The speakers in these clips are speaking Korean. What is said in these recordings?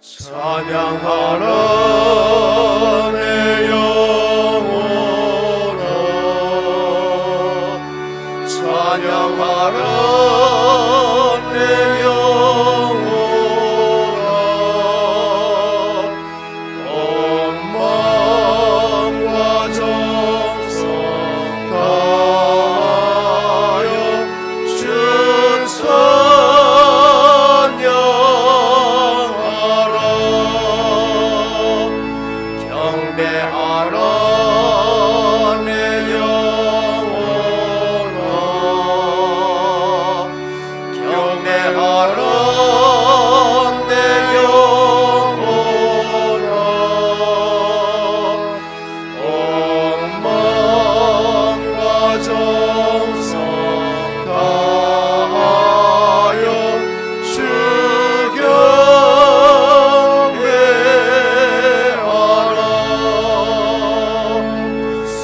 찬양하라 내 영혼아, 찬양하라 내 영혼아. 온 마음과 정성 다하여 주 찬양하라. 경배하라 내 영혼아, 경배하라 내 영혼아. 온 마음과 정성 다하여 주 경배하라.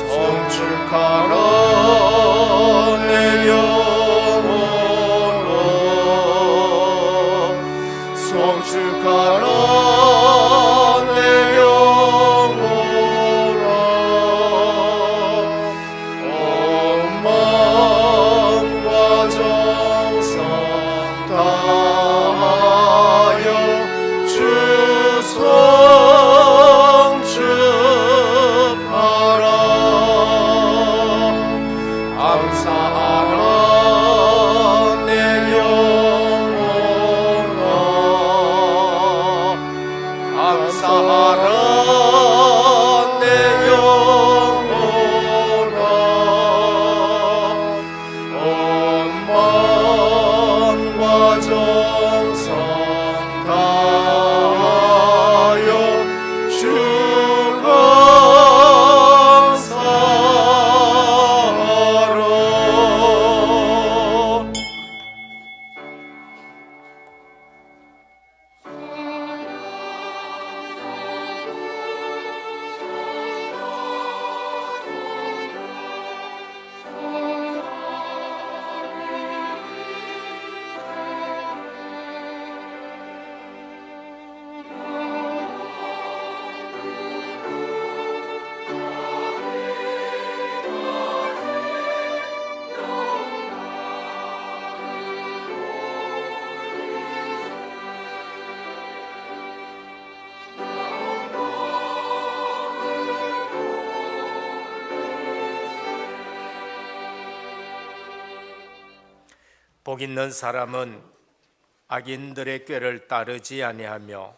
성축하라 내 영혼아, 성축하라 내 영혼아. 온 마음과 정성 다하여 주 성축하라. 감사하라 내 영혼아, 감사하라 내 영혼아. 온 마음과 정성 다하여 주 감사하라. 복 있는 사람은 악인들의 꾀를 따르지 아니하며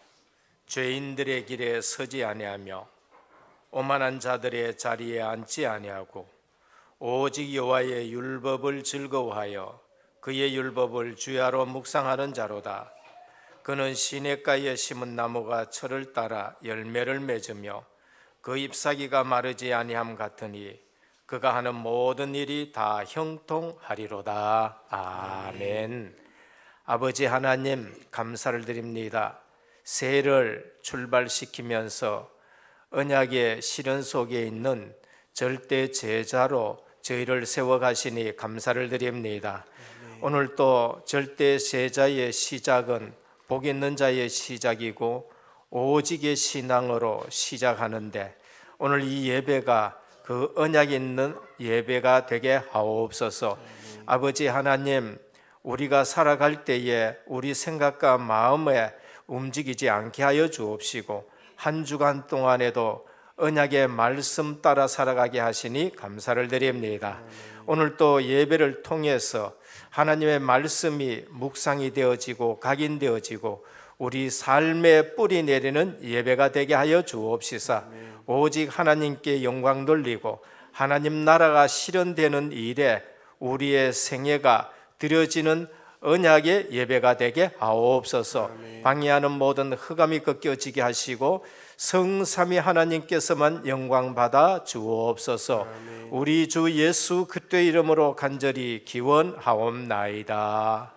죄인들의 길에 서지 아니하며 오만한 자들의 자리에 앉지 아니하고 오직 여호와의 율법을 즐거워하여 그의 율법을 주야로 묵상하는 자로다. 그는 시냇가에 심은 나무가 철을 따라 열매를 맺으며 그 잎사귀가 마르지 아니함 같으니 그가 하는 모든 일이 다 형통하리로다. 아멘. 아버지 하나님, 감사를 드립니다. 새해를 출발시키면서 언약의 실현 속에 있는 절대 제자로 저희를 세워가시니 감사를 드립니다. 오늘 또 절대 제자의 시작은 복 있는 자의 시작이고 오직의 신앙으로 시작하는데, 오늘 이 예배가 그 언약 있는 예배가 되게 하옵소서. 아버지 하나님, 우리가 살아갈 때에 우리 생각과 마음에 움직이지 않게 하여 주옵시고, 한 주간 동안에도 언약의 말씀 따라 살아가게 하시니 감사를 드립니다. 오늘 또 예배를 통해서 하나님의 말씀이 묵상이 되어지고 각인되어지고 우리 삶에 뿌리 내리는 예배가 되게 하여 주옵시사. 오직 하나님께 영광 돌리고 하나님 나라가 실현되는 일에 우리의 생애가 드려지는 언약의 예배가 되게 하옵소서. 방해하는 모든 흑암이 꺾여지게 하시고 성삼위 하나님께서만 영광 받아 주옵소서. 우리 주 예수 그리스도의 이름으로 간절히 기원하옵나이다.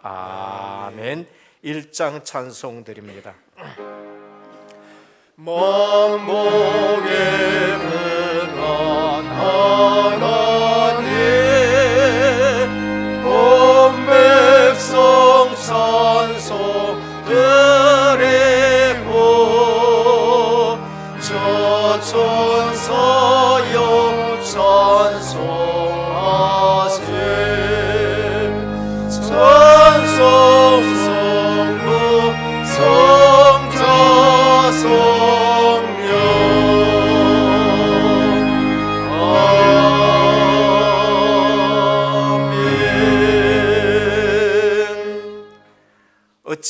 아멘. 1장 찬송 드립니다. 만복의 근한 하나님, 온 백성 찬송 드리고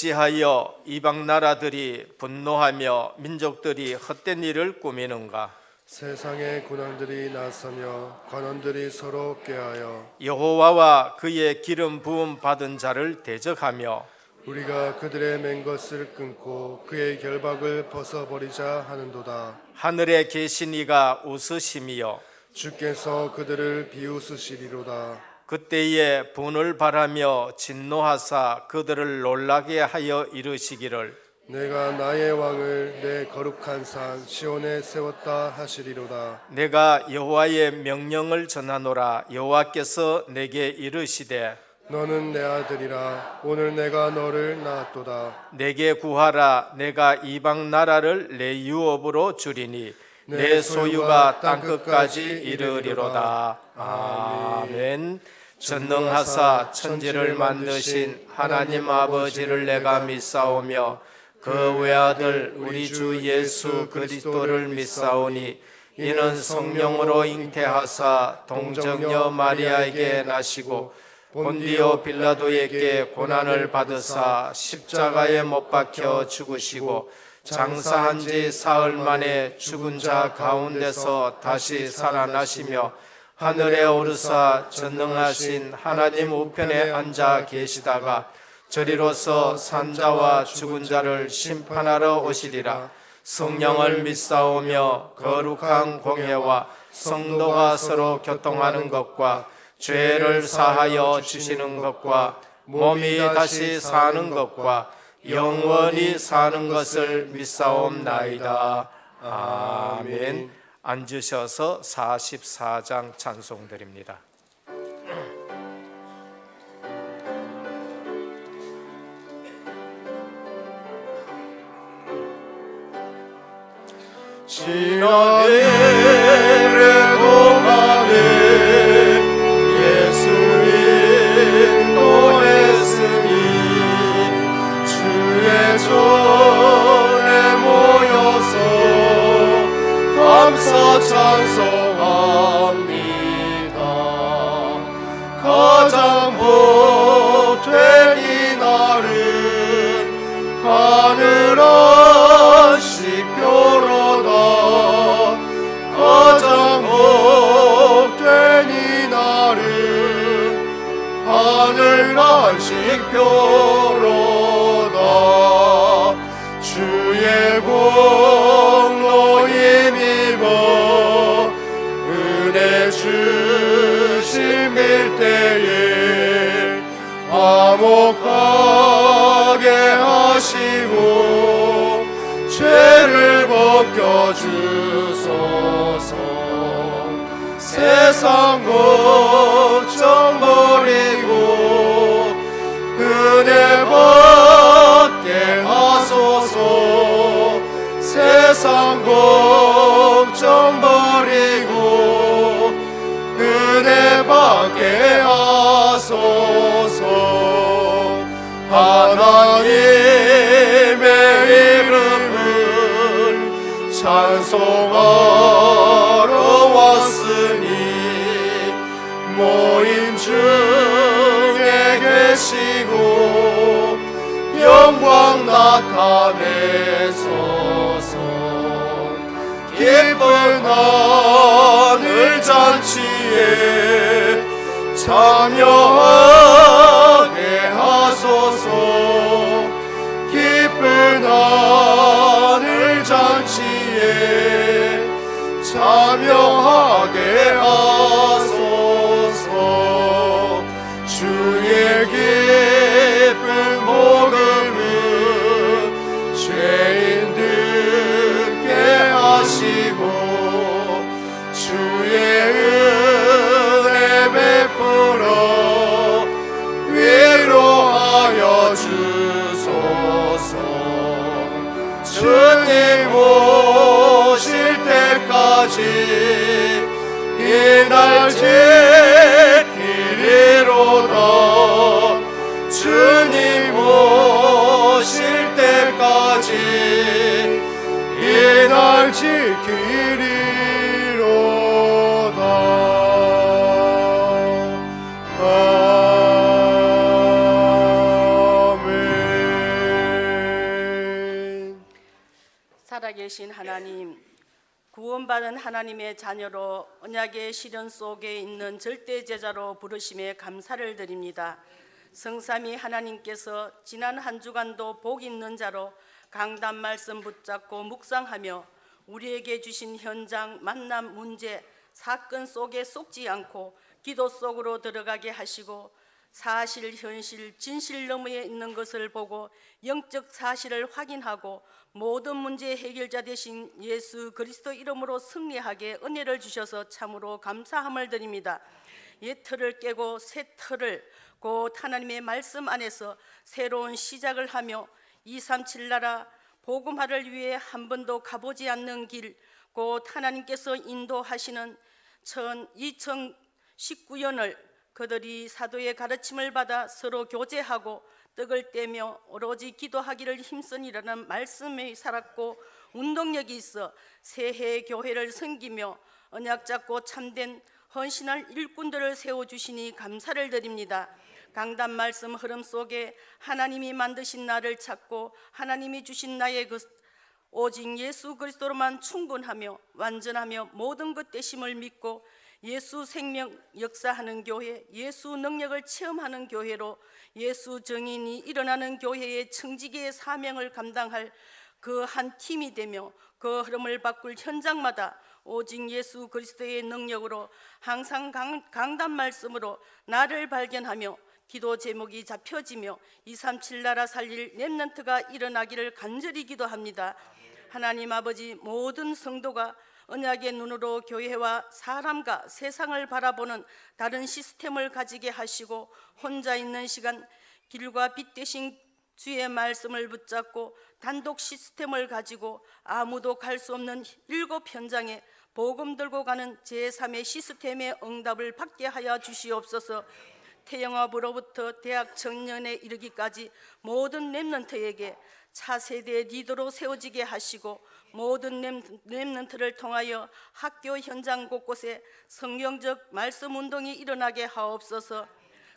어찌하여 이방 나라들이 분노하며 민족들이 헛된 일을 꾸미는가? 세상의 군왕들이 나서며 관원들이 서로 꾀하여 여호와와 그의 기름 부음 받은 자를 대적하며 우리가 그들의 맨 것을 끊고 그의 결박을 벗어버리자 하는도다. 하늘에 계신 이가 웃으심이여 주께서 그들을 비웃으시리로다. 그때에 분을 바라며 진노하사 그들을 놀라게 하여 이르시기를 내가 나의 왕을 내 거룩한 산 시온에 세웠다 하시리로다. 내가 여호와의 명령을 전하노라. 여호와께서 내게 이르시되 너는 내 아들이라. 오늘 내가 너를 낳았도다. 내게 구하라. 내가 이방 나라를 내 유업으로 주리니 내 소유가 땅 끝까지 이르리로다. 아멘. 전능하사 천지를 만드신 하나님 아버지를 내가 믿사오며 그 외아들 우리 주 예수 그리스도를 믿사오니 이는 성령으로 잉태하사 동정녀 마리아에게 나시고 본디오 빌라도에게 고난을 받으사 십자가에 못 박혀 죽으시고 장사한 지 사흘 만에 죽은 자 가운데서 다시 살아나시며 하늘에 오르사 전능하신 하나님 우편에 앉아 계시다가 저리로서 산자와 죽은 자를 심판하러 오시리라. 성령을 믿사오며 거룩한 공회와 성도가 서로 교통하는 것과 죄를 사하여 주시는 것과 몸이 다시 사는 것과 영원히 사는 것을 믿사옵나이다. 아멘. 앉으셔서 44장 찬송 드립니다. 지난 예배 동안에 예수님 노했으니 주의 전에 모여서 감사 찬송합니다. 가장 복된 이날은 하늘한 시표로다. 가장 복된 이날은 하늘한 시표로다. 주의 공로 힘입어 은혜 주심 일때에 화목하게 하시고 죄를 벗겨주소서. 세상 걱정 버리고 은혜 받게 하소서. 세상 걱정 버리고 은혜 받게 하소서. 하나님의 이름을 찬송하러 왔으니 모임 중에 계시고 영광 나타내소서. 기쁜 하늘 잔치에 참여하게 하소서. 기쁜 하늘 잔치에 참여하게 하소서. 주의 기쁜 복음을 죄인 듣게 하시고 주의 은혜 베풀어 살아계신 하나님, 구원받은 하나님의 자녀로 언약의 시련 속에 있는 절대 제자로 부르심에 감사를 드립니다. 성삼위 하나님께서 지난 한 주간도 복 있는 자로 강단 말씀 붙잡고 묵상하며 우리에게 주신 현장, 만남, 문제, 사건 속에 속지 않고 기도 속으로 들어가게 하시고 사실, 현실, 진실 너머에 있는 것을 보고 영적 사실을 확인하고 모든 문제의 해결자 되신 예수 그리스도 이름으로 승리하게 은혜를 주셔서 참으로 감사함을 드립니다. 옛 틀을 깨고 새 틀을 곧 하나님의 말씀 안에서 새로운 시작을 하며 237 나라 복음화를 위해 한 번도 가보지 않는 길, 곧 하나님께서 인도하시는 2019년을 그들이 사도의 가르침을 받아 서로 교제하고 떡을 떼며 오로지 기도하기를 힘쓰니라는 말씀이 살았고 운동력이 있어 새해 교회를 섬기며 언약 잡고 참된 헌신할 일꾼들을 세워주시니 감사를 드립니다. 강단 말씀 흐름 속에 하나님이 만드신 나를 찾고 하나님이 주신 나의 것 오직 예수 그리스도로만 충분하며 완전하며 모든 것 되심을 믿고 예수 생명 역사하는 교회, 예수 능력을 체험하는 교회로 예수 정인이 일어나는 교회의 청지기의 사명을 감당할 그 한 팀이 되며 그 흐름을 바꿀 현장마다 오직 예수 그리스도의 능력으로 항상 강단 말씀으로 나를 발견하며 기도 제목이 잡혀지며 237 나라 살릴 렘넌트가 일어나기를 간절히 기도합니다. 하나님 아버지, 모든 성도가 언약의 눈으로 교회와 사람과 세상을 바라보는 다른 시스템을 가지게 하시고 혼자 있는 시간 길과 빛 되신 주의 말씀을 붙잡고 단독 시스템을 가지고 아무도 갈 수 없는 7 현장에 복음 들고 가는 제3의 시스템의 응답을 받게 하여 주시옵소서. 태영아부로부터 대학 청년에 이르기까지 모든 렘넌트에게 차세대 리더로 세워지게 하시고 모든 렘넌트를 통하여 학교 현장 곳곳에 성경적 말씀 운동이 일어나게 하옵소서.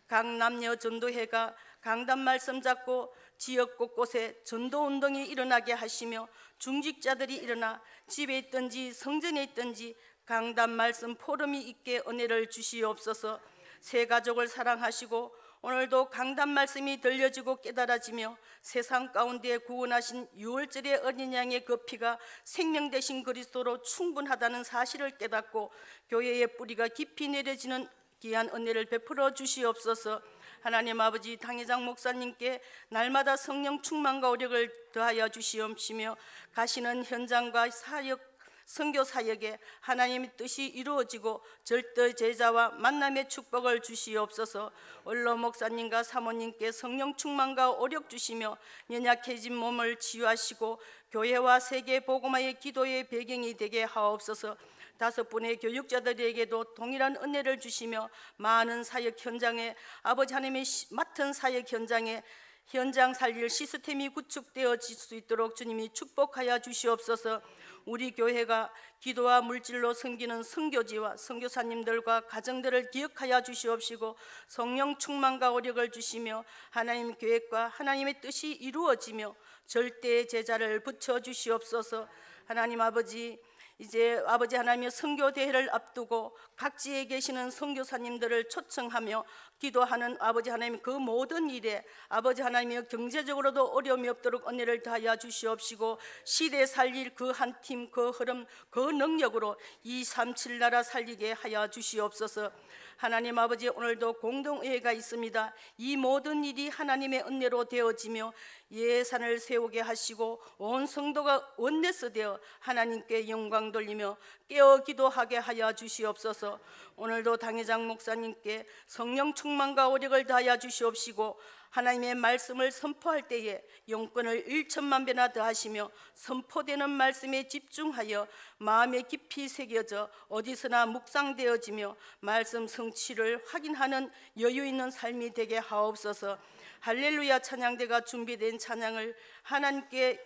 각 남녀 전도회가 강단 말씀 잡고 지역 곳곳에 전도 운동이 일어나게 하시며 중직자들이 일어나 집에 있든지 성전에 있든지 강단 말씀 포럼이 있게 은혜를 주시옵소서. 새 가족을 사랑하시고 오늘도 강단 말씀이 들려지고 깨달아지며 세상 가운데 구원하신 유월절의 어린 양의 그 피가 생명 되신 그리스도로 충분하다는 사실을 깨닫고 교회의 뿌리가 깊이 내려지는 귀한 은혜를 베풀어 주시옵소서. 하나님 아버지, 당회장 목사님께 날마다 성령 충만과 오력을 더하여 주시옵시며 가시는 현장과 사역 선교 사역에 하나님의 뜻이 이루어지고 절대 제자와 만남의 축복을 주시옵소서. 원로 목사님과 사모님께 성령 충만과 오력 주시며 연약해진 몸을 치유하시고 교회와 세계 복음화의 기도의 배경이 되게 하옵소서. 5분의 교육자들에게도 동일한 은혜를 주시며 많은 사역 현장에 아버지 하나님의 맡은 사역 현장에 현장 살릴 시스템이 구축되어질 수 있도록 주님이 축복하여 주시옵소서. 우리 교회가 기도와 물질로 섬기는 선교지와 선교사님들과 가정들을 기억하여 주시옵시고 성령 충만과 오력을 주시며 하나님 계획과 하나님의 뜻이 이루어지며 절대 제자를 붙여 주시옵소서. 하나님 아버지, 이제 아버지 하나님의 선교대회를 앞두고 각지에 계시는 선교사님들을 초청하며 기도하는 아버지 하나님 그 모든 일에 아버지 하나님의 경제적으로도 어려움이 없도록 은혜를 다하여 주시옵시고 시대 살릴 그 한 팀, 그 흐름, 그 능력으로 237 나라 살리게 하여 주시옵소서. 하나님 아버지, 오늘도 공동회의가 있습니다. 이 모든 일이 하나님의 은혜로 되어지며 예산을 세우게 하시고 온 성도가 원내스 되어 하나님께 영광 돌리며 깨어 기도하게 하여 주시옵소서. 오늘도 당회장 목사님께 성령 충만과 오력을 다하여 주시옵시고 하나님의 말씀을 선포할 때에 용건을 1천만 배나 더하시며 선포되는 말씀에 집중하여 마음에 깊이 새겨져 어디서나 묵상되어지며 말씀 성취를 확인하는 여유 있는 삶이 되게 하옵소서. 할렐루야 찬양대가 준비된 찬양을 하나님께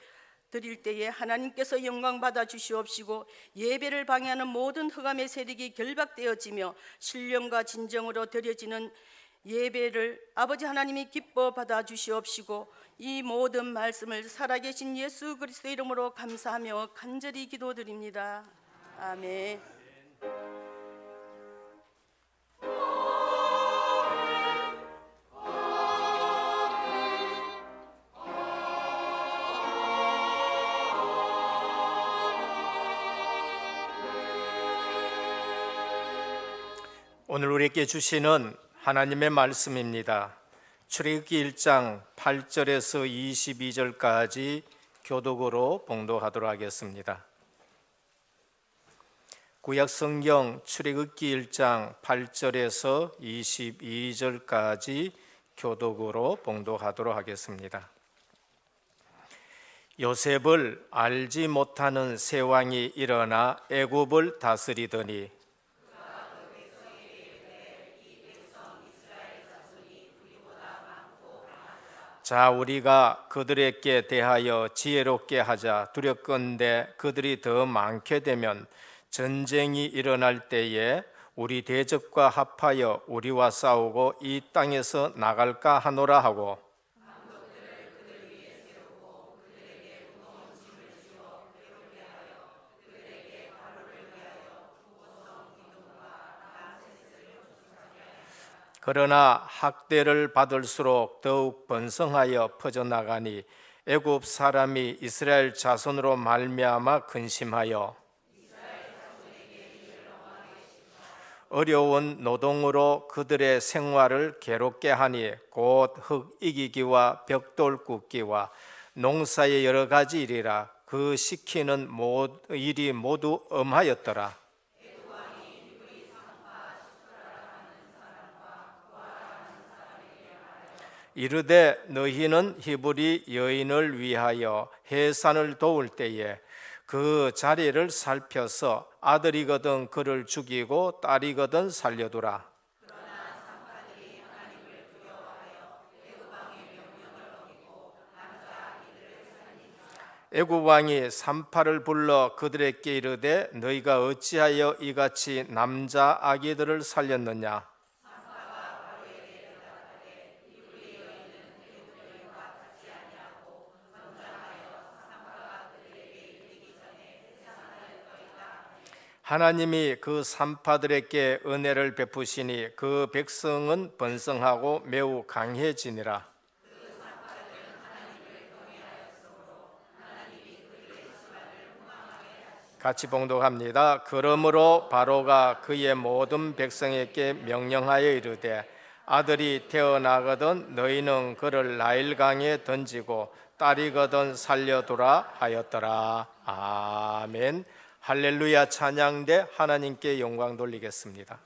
드릴 때에 하나님께서 영광 받아 주시옵시고 예배를 방해하는 모든 흑암의 세력이 결박되어지며 신령과 진정으로 드려지는 예배를 아버지 하나님이 기뻐 받아 주시옵시고 이 모든 말씀을 살아계신 예수 그리스도 이름으로 감사하며 간절히 기도드립니다. 아멘. 오늘 우리에게 주시는 하나님의 말씀입니다. 출애굽기 1장 8절에서 22절까지 교독으로 봉독하도록 하겠습니다. 구약 성경 출애굽기 1장 8절에서 22절까지 교독으로 봉독하도록 하겠습니다. 요셉을 알지 못하는 새 왕이 일어나 애굽을 다스리더니 자, 우리가 그들에게 대하여 지혜롭게 하자. 두렵건대 그들이 더 많게 되면 전쟁이 일어날 때에 우리 대적과 합하여 우리와 싸우고 이 땅에서 나갈까 하노라 하고 그러나 학대를 받을수록 더욱 번성하여 퍼져나가니 애굽 사람이 이스라엘 자손으로 말미암아 근심하여 어려운 노동으로 그들의 생활을 괴롭게 하니 곧 흙 이기기와 벽돌 굽기와 농사의 여러 가지 일이라 그 시키는 일이 모두 엄하였더라. 이르되 너희는 히브리 여인을 위하여 해산을 도울 때에 그 자리를 살펴서 아들이거든 그를 죽이고 딸이거든 살려두라. 애굽 왕이 산파를 불러 그들에게 이르되 너희가 어찌하여 이같이 남자 아기들을 살렸느냐? 하나님이 그 산파들에게 은혜를 베푸시니 그 백성은 번성하고 매우 강해지니라. 같이 봉독합니다. 그러므로 바로가 그의 모든 백성에게 명령하여 이르되 아들이 태어나거든 너희는 그를 나일강에 던지고 딸이거든 살려두라 하였더라. 아멘. 할렐루야. 찬양대 하나님께 영광 돌리겠습니다.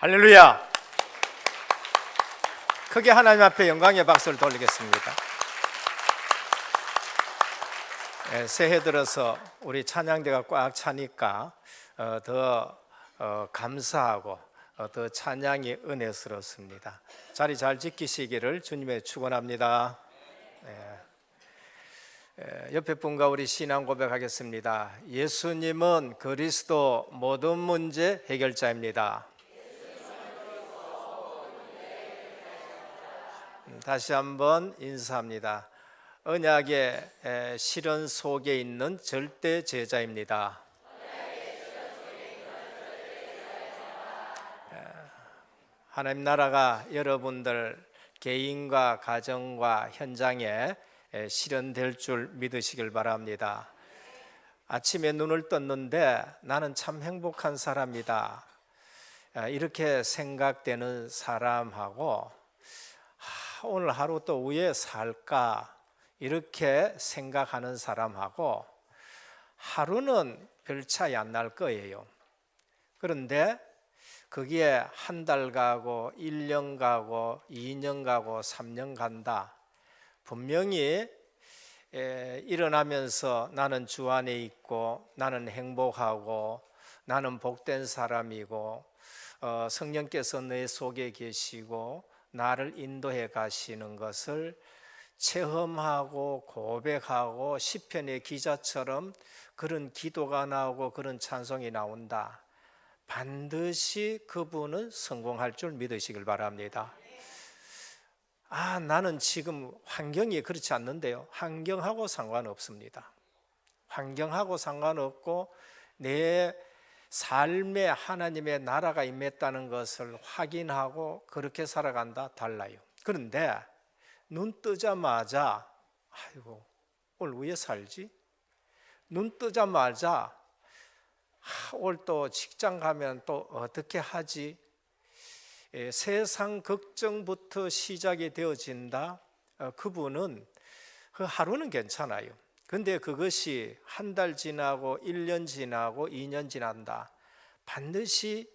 할렐루야. 크게 하나님 앞에 영광의 박수를 돌리겠습니다. 새해 들어서 우리 찬양대가 꽉 차니까 더 감사하고 더 찬양이 은혜스럽습니다. 자리 잘 지키시기를 주님의 축원합니다. 옆에 분과 우리 신앙 고백하겠습니다. 예수님은 그리스도 모든 문제 해결자입니다. 다시 한번 인사합니다. 언약의 실현 속에 있는 절대 제자입니다. 하나님 나라가 여러분들 개인과 가정과 현장에 실현될 줄 믿으시길 바랍니다. 아침에 눈을 떴는데 나는 참 행복한 사람이다, 이렇게 생각되는 사람하고 오늘 하루 또 왜 살까 이렇게 생각하는 사람하고 하루는 별 차이 안 날 거예요. 그런데 거기에 한 달 가고 1년 가고 2년 가고 3년 간다. 분명히 일어나면서 나는 주 안에 있고 나는 행복하고 나는 복된 사람이고 성령께서 내 속에 계시고 나를 인도해 가시는 것을 체험하고 고백하고 시편의 기자처럼 그런 기도가 나오고 그런 찬송이 나온다. 반드시 그분은 성공할 줄 믿으시길 바랍니다. 나는 지금 환경이 그렇지 않는데요. 환경하고 상관없습니다. 환경하고 상관없고 내 삶에 하나님의 나라가 임했다는 것을 확인하고 그렇게 살아간다, 달라요. 그런데 눈 뜨자마자 아이고 오늘 왜 살지? 눈 뜨자마자 오늘 또 직장 가면 또 어떻게 하지? 세상 걱정부터 시작이 되어진다. 그분은 그 하루는 괜찮아요. 근데 그것이 한 달 지나고 1년 지나고 2년 지난다. 반드시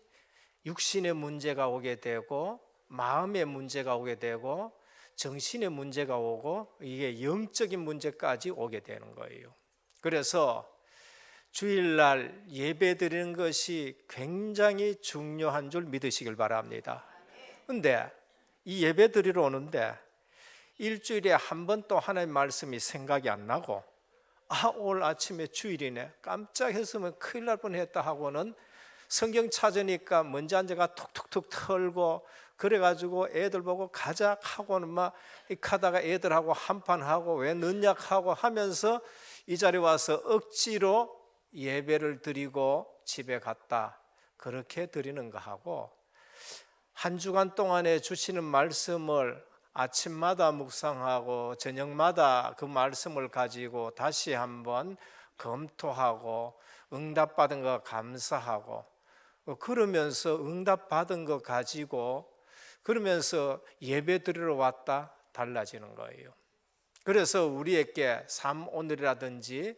육신의 문제가 오게 되고 마음의 문제가 오게 되고 정신의 문제가 오고 이게 영적인 문제까지 오게 되는 거예요. 그래서 주일날 예배 드리는 것이 굉장히 중요한 줄 믿으시길 바랍니다. 근데 이 예배 드리러 오는데 일주일에 한 번 또 하나님 말씀이 생각이 안 나고 오늘 아침에 주일이네, 깜짝 했으면 큰일 날 뻔했다 하고는 성경 찾으니까 먼저 앉아가 툭툭툭 털고 그래가지고 애들 보고 가자 하고는 막 가다가 애들하고 한판 하고 왜 늦냐 하고 하면서 이 자리에 와서 억지로 예배를 드리고 집에 갔다, 그렇게 드리는 거 하고 한 주간 동안에 주시는 말씀을 아침마다 묵상하고 저녁마다 그 말씀을 가지고 다시 한번 검토하고 응답받은 거 감사하고 그러면서 응답받은 거 가지고 그러면서 예배 드리러 왔다, 달라지는 거예요. 그래서 우리에게 삶 오늘이라든지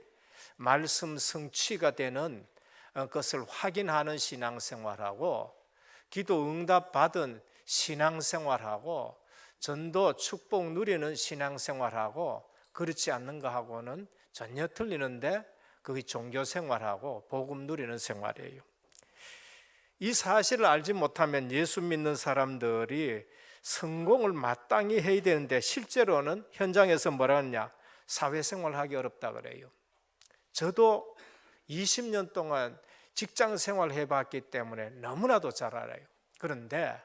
말씀 성취가 되는 것을 확인하는 신앙생활하고 기도 응답받은 신앙생활하고 전도 축복 누리는 신앙생활하고 그렇지 않는 거하고는 전혀 틀리는데 그게 종교생활하고 복음 누리는 생활이에요. 이 사실을 알지 못하면 예수 믿는 사람들이 성공을 마땅히 해야 되는데 실제로는 현장에서 뭐라 하느냐, 사회생활하기 어렵다 그래요. 저도 20년 동안 직장생활 해봤기 때문에 너무나도 잘 알아요. 그런데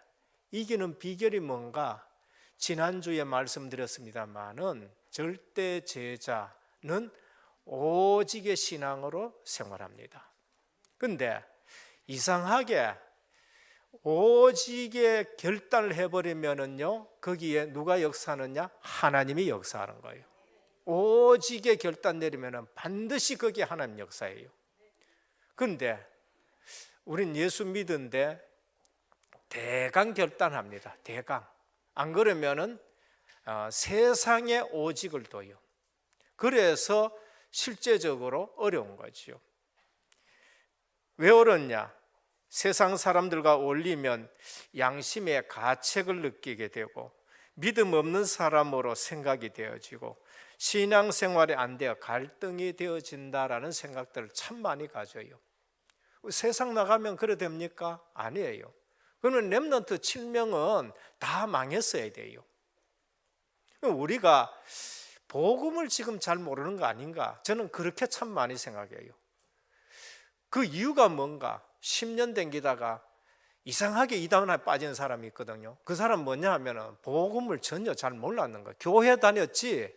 이기는 비결이 뭔가, 지난주에 말씀드렸습니다마는 절대 제자는 오직의 신앙으로 생활합니다. 그런데 이상하게 오직의 결단을 해버리면은요, 거기에 누가 역사하느냐? 하나님이 역사하는 거예요. 오직의 결단 내리면은 반드시 거기에 하나님 역사예요. 그런데 우린 예수 믿은데 대강 결단합니다. 대강. 안 그러면은 세상의 오직을 둬요. 그래서 실제적으로 어려운 거죠. 왜 어렵냐? 세상 사람들과 어울리면 양심의 가책을 느끼게 되고 믿음 없는 사람으로 생각이 되어지고 신앙생활이 안 되어 갈등이 되어진다라는 생각들을 참 많이 가져요. 세상 나가면 그래 됩니까? 아니에요. 그러면 렘넌트 7명은 다 망했어야 돼요. 우리가 복음을 지금 잘 모르는 거 아닌가? 저는 그렇게 참 많이 생각해요. 그 이유가 뭔가? 10년 댕기다가 이상하게 이단에 빠진 사람이 있거든요. 그 사람 뭐냐 하면은 복음을 전혀 잘 몰랐는 거예요. 교회 다녔지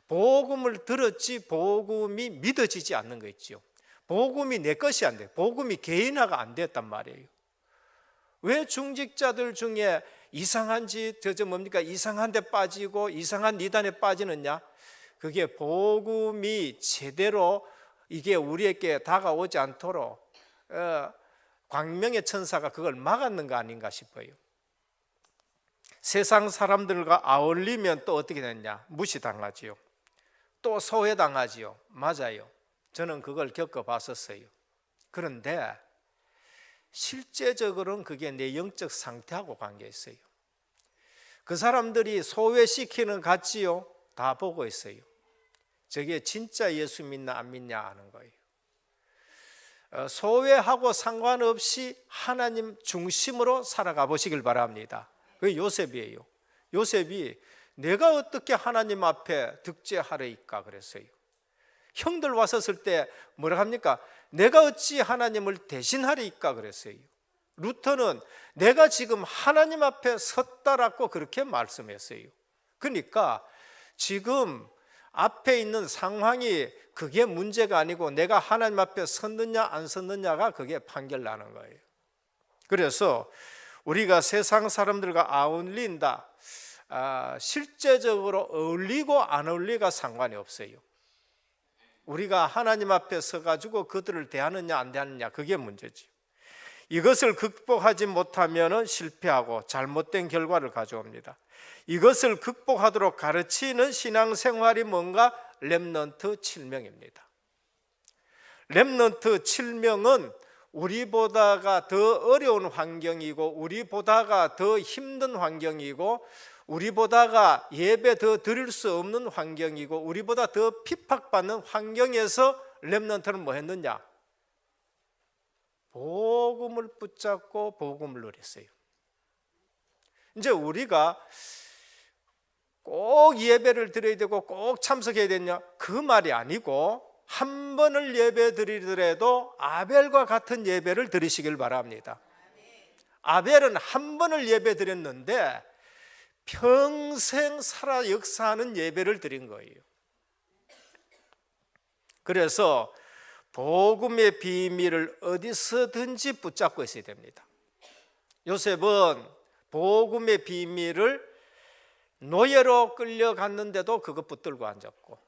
복음을 들었지 복음이 믿어지지 않는 거 있죠. 복음이 내 것이 안 돼. 복음이 개인화가 안 됐단 말이에요. 왜 중직자들 중에 이상한 짓, 뭡니까? 이상한 데 빠지고 이상한 이단에 빠지느냐? 그게 복음이 제대로 이게 우리에게 다가오지 않도록 광명의 천사가 그걸 막았는 거 아닌가 싶어요. 세상 사람들과 어울리면 또 어떻게 되느냐? 무시당하지요. 또 소외당하지요. 맞아요. 저는 그걸 겪어봤었어요. 그런데 실제적으로는 그게 내 영적 상태하고 관계 있어요. 그 사람들이 소외시키는 같지요. 다 보고 있어요. 저게 진짜 예수 믿나 안 믿냐 하는 거예요. 소외하고 상관없이 하나님 중심으로 살아가 보시길 바랍니다. 그게 요셉이에요. 요셉이 내가 어떻게 하나님 앞에 득죄하리이까 그랬어요. 형들 왔었을 때 뭐라 합니까? 내가 어찌 하나님을 대신하리이까 그랬어요. 루터는 내가 지금 하나님 앞에 섰다라고 그렇게 말씀했어요. 그러니까 지금 앞에 있는 상황이 그게 문제가 아니고 내가 하나님 앞에 섰느냐 안 섰느냐가 그게 판결나는 거예요. 그래서 우리가 세상 사람들과 어울린다, 실제적으로 어울리고 안 어울리가 상관이 없어요. 우리가 하나님 앞에 서가지고 그들을 대하느냐 안 대하느냐 그게 문제지. 이것을 극복하지 못하면 실패하고 잘못된 결과를 가져옵니다. 이것을 극복하도록 가르치는 신앙생활이 뭔가? 렘넌트 7명입니다. 렘넌트 7명은 우리보다가 더 어려운 환경이고 우리보다가 더 힘든 환경이고 우리보다가 예배 더 드릴 수 없는 환경이고 우리보다 더 핍박받는 환경에서 렘넌트는 뭐 했느냐? 복음을 붙잡고 복음을 누렸어요. 이제 우리가 꼭 예배를 드려야 되고 꼭 참석해야 되냐? 그 말이 아니고 한 번을 예배 드리더라도 아벨과 같은 예배를 드리시길 바랍니다. 아벨은 한 번을 예배 드렸는데 평생 살아 역사하는 예배를 드린 거예요. 그래서 복음의 비밀을 어디서든지 붙잡고 있어야 됩니다. 요셉은 복음의 비밀을 노예로 끌려갔는데도 그것 붙들고 앉았고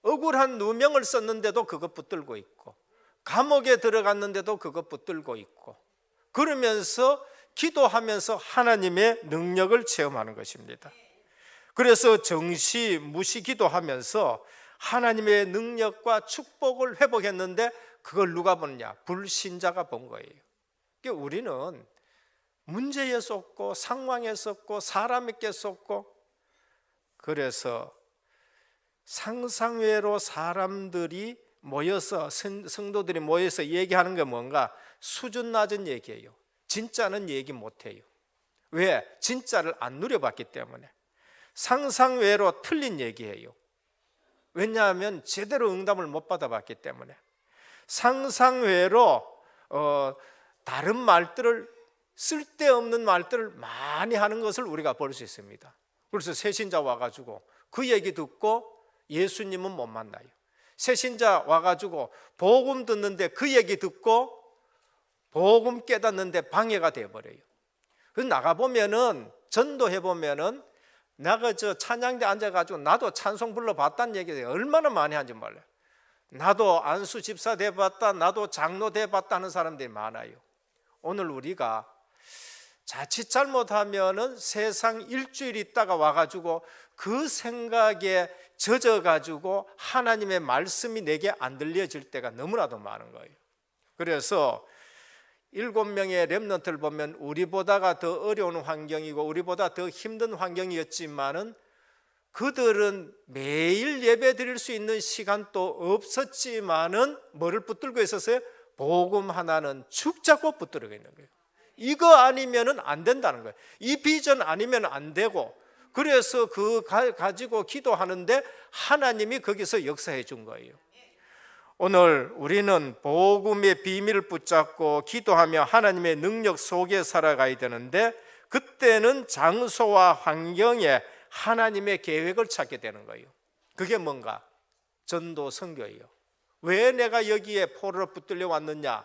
억울한 누명을 썼는데도 그것 붙들고 있고 감옥에 들어갔는데도 그것 붙들고 있고 그러면서 기도하면서 하나님의 능력을 체험하는 것입니다. 그래서 정시 무시 기도하면서 하나님의 능력과 축복을 회복했는데 그걸 누가 보느냐? 불신자가 본 거예요. 그러니까 우리는 문제에 쏟고 상황에 쏟고 사람에게 쏟고 그래서 상상외로 사람들이 모여서 성도들이 모여서 얘기하는 게 뭔가 수준 낮은 얘기예요. 진짜는 얘기 못해요. 왜? 진짜를 안 누려봤기 때문에. 상상외로 틀린 얘기예요. 왜냐하면 제대로 응답을 못 받아봤기 때문에. 상상외로 다른 말들을 쓸데없는 말들을 많이 하는 것을 우리가 볼 수 있습니다. 그래서 새신자 와가지고 그 얘기 듣고 예수님은 못 만나요. 새신자 와가지고 복음 듣는데 그 얘기 듣고 복음 깨닫는데 방해가 되어버려요. 그래서 나가보면은 전도해보면은 내가 저 찬양대 앉아가지고 나도 찬송 불러봤다는 얘기를 얼마나 많이 하는지 몰라요. 나도 안수 집사 돼봤다, 나도 장로 돼봤다 하는 사람들이 많아요. 오늘 우리가 자칫 잘못하면은 세상 일주일 있다가 와가지고 그 생각에 젖어가지고 하나님의 말씀이 내게 안 들려질 때가 너무나도 많은 거예요. 그래서 7명의 렘넌트를 보면 우리보다가 더 어려운 환경이고 우리보다 더 힘든 환경이었지만은 그들은 매일 예배 드릴 수 있는 시간도 없었지만은 뭐를 붙들고 있었어요? 복음 하나는 축 잡고 붙들고 있는 거예요. 이거 아니면은 안 된다는 거예요. 이 비전 아니면 안 되고, 그래서 가지고 기도하는데 하나님이 거기서 역사해 준 거예요. 오늘 우리는 복음의 비밀을 붙잡고 기도하며 하나님의 능력 속에 살아가야 되는데, 그때는 장소와 환경에 하나님의 계획을 찾게 되는 거예요. 그게 뭔가? 전도 선교예요. 왜 내가 여기에 포로로 붙들려 왔느냐?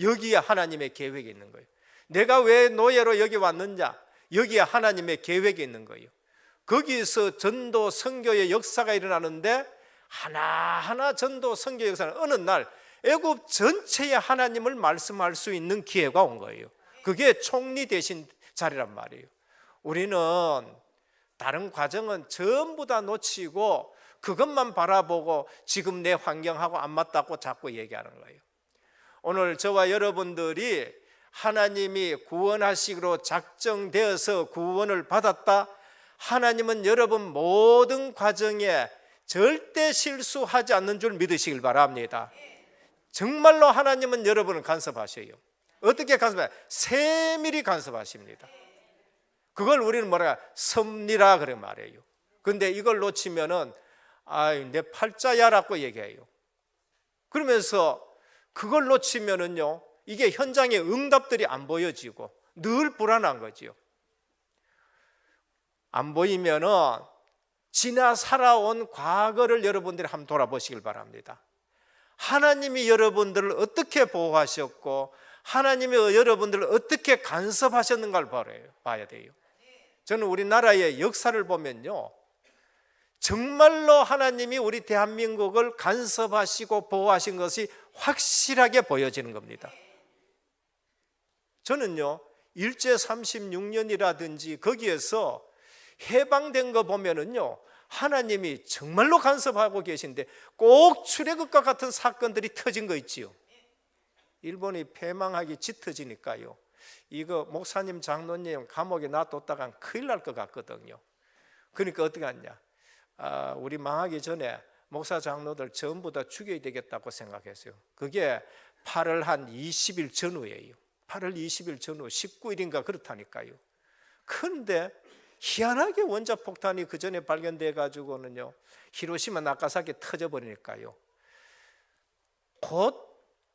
여기에 하나님의 계획이 있는 거예요. 내가 왜 노예로 여기 왔느냐? 여기에 하나님의 계획이 있는 거예요. 거기서 전도 선교의 역사가 일어나는데, 하나하나 전도 선교 역사는 어느 날 애굽 전체에 하나님을 말씀할 수 있는 기회가 온 거예요. 그게 총리 되신 자리란 말이에요. 우리는 다른 과정은 전부 다 놓치고 그것만 바라보고 지금 내 환경하고 안 맞다고 자꾸 얘기하는 거예요. 오늘 저와 여러분들이 하나님이 구원하시기로 작정되어서 구원을 받았다. 하나님은 여러분 모든 과정에 절대 실수하지 않는 줄 믿으시길 바랍니다. 정말로 하나님은 여러분을 간섭하셔요. 어떻게 간섭해요? 세밀히 간섭하십니다. 그걸 우리는 뭐라 섭리라 그래 말해요. 근데 이걸 놓치면은 내 팔자야라고 얘기해요. 그러면서 그걸 놓치면은요, 이게 현장의 응답들이 안 보여지고 늘 불안한 거지요. 안 보이면은 지나 살아온 과거를 여러분들이 한번 돌아보시길 바랍니다. 하나님이 여러분들을 어떻게 보호하셨고 하나님이 여러분들을 어떻게 간섭하셨는가를 봐야 돼요. 저는 우리나라의 역사를 보면요, 정말로 하나님이 우리 대한민국을 간섭하시고 보호하신 것이 확실하게 보여지는 겁니다. 저는요, 일제 36년이라든지 거기에서 해방된 거 보면은요, 하나님이 정말로 간섭하고 계신데 꼭 출애굽과 같은 사건들이 터진 거 있지요. 일본이 패망하기 짙어지니까요, 이거 목사님 장로님 감옥에 놔뒀다간 큰일 날 것 같거든요. 그러니까 어떻게 하냐, 우리 망하기 전에 목사 장로들 전부 다 죽여야 되겠다고 생각했어요. 그게 8월 한 20일 전후예요. 8월 20일 전후 19일인가 그렇다니까요. 그런데 희한하게 원자폭탄이 그 전에 발견돼 가지고는요, 히로시마 나가사키 터져버리니까요, 곧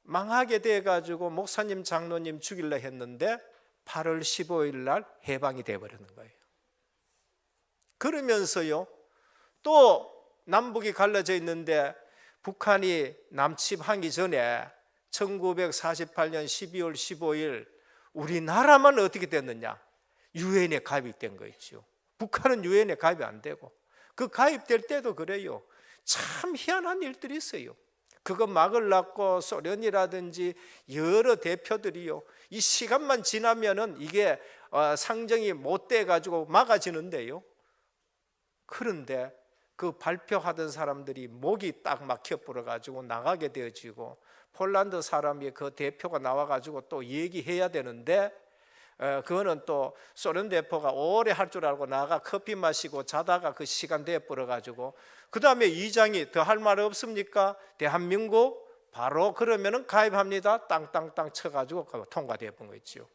망하게 돼 가지고 목사님 장로님 죽이려 했는데 8월 15일 날 해방이 돼 버리는 거예요. 그러면서요, 또 남북이 갈라져 있는데 북한이 남침하기 전에 1948년 12월 15일 우리나라만 어떻게 됐느냐? 유엔에 가입된 거 있죠. 북한은 유엔에 가입이 안 되고, 그 가입될 때도 그래요. 참 희한한 일들이 있어요. 그거 막으려고 소련이라든지 여러 대표들이요, 이 시간만 지나면은 이게 상정이 못 돼 가지고 막아지는데요. 그런데 그 발표하던 사람들이 목이 딱 막혀 불어 가지고 나가게 되어지고, 폴란드 사람이 그 대표가 나와 가지고 또 얘기해야 되는데, 그거는 또 소련 대표가 오래 할 줄 알고 나가 커피 마시고 자다가 그 시간 돼 버려 가지고, 그 다음에 의장이 더 할 말 없습니까? 대한민국 바로 그러면은 가입합니다. 땅땅땅 쳐가지고 통과돼 본 거 있죠.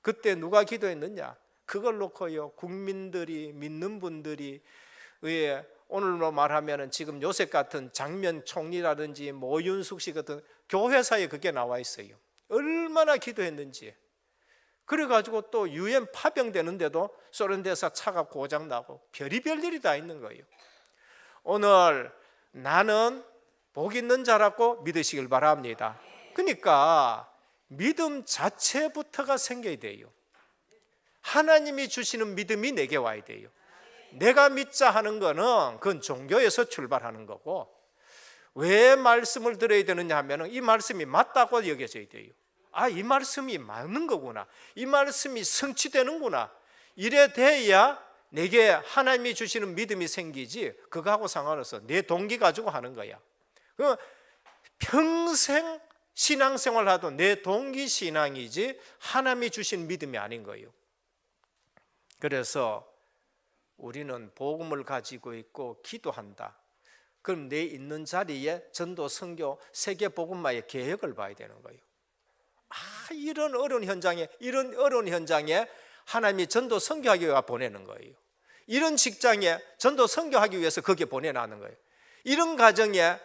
그때 누가 기도했느냐? 그걸 놓고요, 국민들이, 믿는 분들이, 왜 오늘로 말하면은 지금 요셉 같은 장면 총리라든지 오윤숙 씨 같은 교회사에 그게 나와 있어요. 얼마나 기도했는지. 그래가지고 또 유엔 파병되는데도 소련 대사 차가 고장 나고 별의별 일이 다 있는 거예요. 오늘 나는 복 있는 자라고 믿으시길 바랍니다. 그러니까 믿음 자체부터가 생겨야 돼요. 하나님이 주시는 믿음이 내게 와야 돼요. 내가 믿자 하는 거는 그건 종교에서 출발하는 거고, 왜 말씀을 들어야 되느냐 하면 이 말씀이 맞다고 여겨져야 돼요. 이 말씀이 맞는 거구나, 이 말씀이 성취되는구나, 이래 돼야 내게 하나님이 주시는 믿음이 생기지, 그거하고 상관없어. 내 동기 가지고 하는 거야. 평생 신앙생활하도 내 동기 신앙이지 하나님이 주신 믿음이 아닌 거예요. 그래서 우리는 복음을 가지고 있고 기도한다. 그럼 내 있는 자리에 전도, 선교, 세계 복음화의 계획을 봐야 되는 거예요. 이런 어려운 현장에 하나님이 전도 선교하기 위해 보내는 거예요. 이런 직장에 전도 선교하기 위해서 거기에 보내라는 거예요. 이런 가정에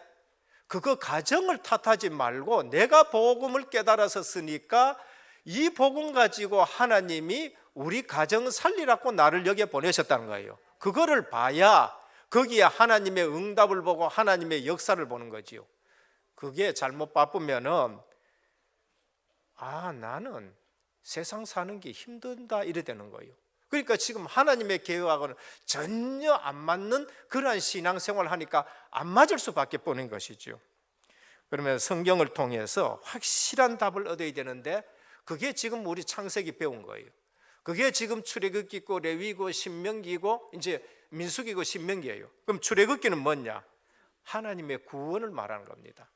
그거 가정을 탓하지 말고 내가 복음을 깨달아서 쓰니까 이 복음 가지고 하나님이 우리 가정 살리라고 나를 여기에 보내셨다는 거예요. 그거를 봐야 거기에 하나님의 응답을 보고 하나님의 역사를 보는 거지요. 그게 잘못 바쁘면은 나는 세상 사는 게 힘든다 이래 되는 거예요. 그러니까 지금 하나님의 계획하고는 전혀 안 맞는 그러한 신앙생활을 하니까 안 맞을 수밖에 없는 것이죠. 그러면 성경을 통해서 확실한 답을 얻어야 되는데 그게 지금 우리 창세기 배운 거예요. 그게 지금 출애굽기고 레위고 신명기고 이제 민수기고 신명기예요. 그럼 출애굽기는 뭐냐? 하나님의 구원을 말하는 겁니다.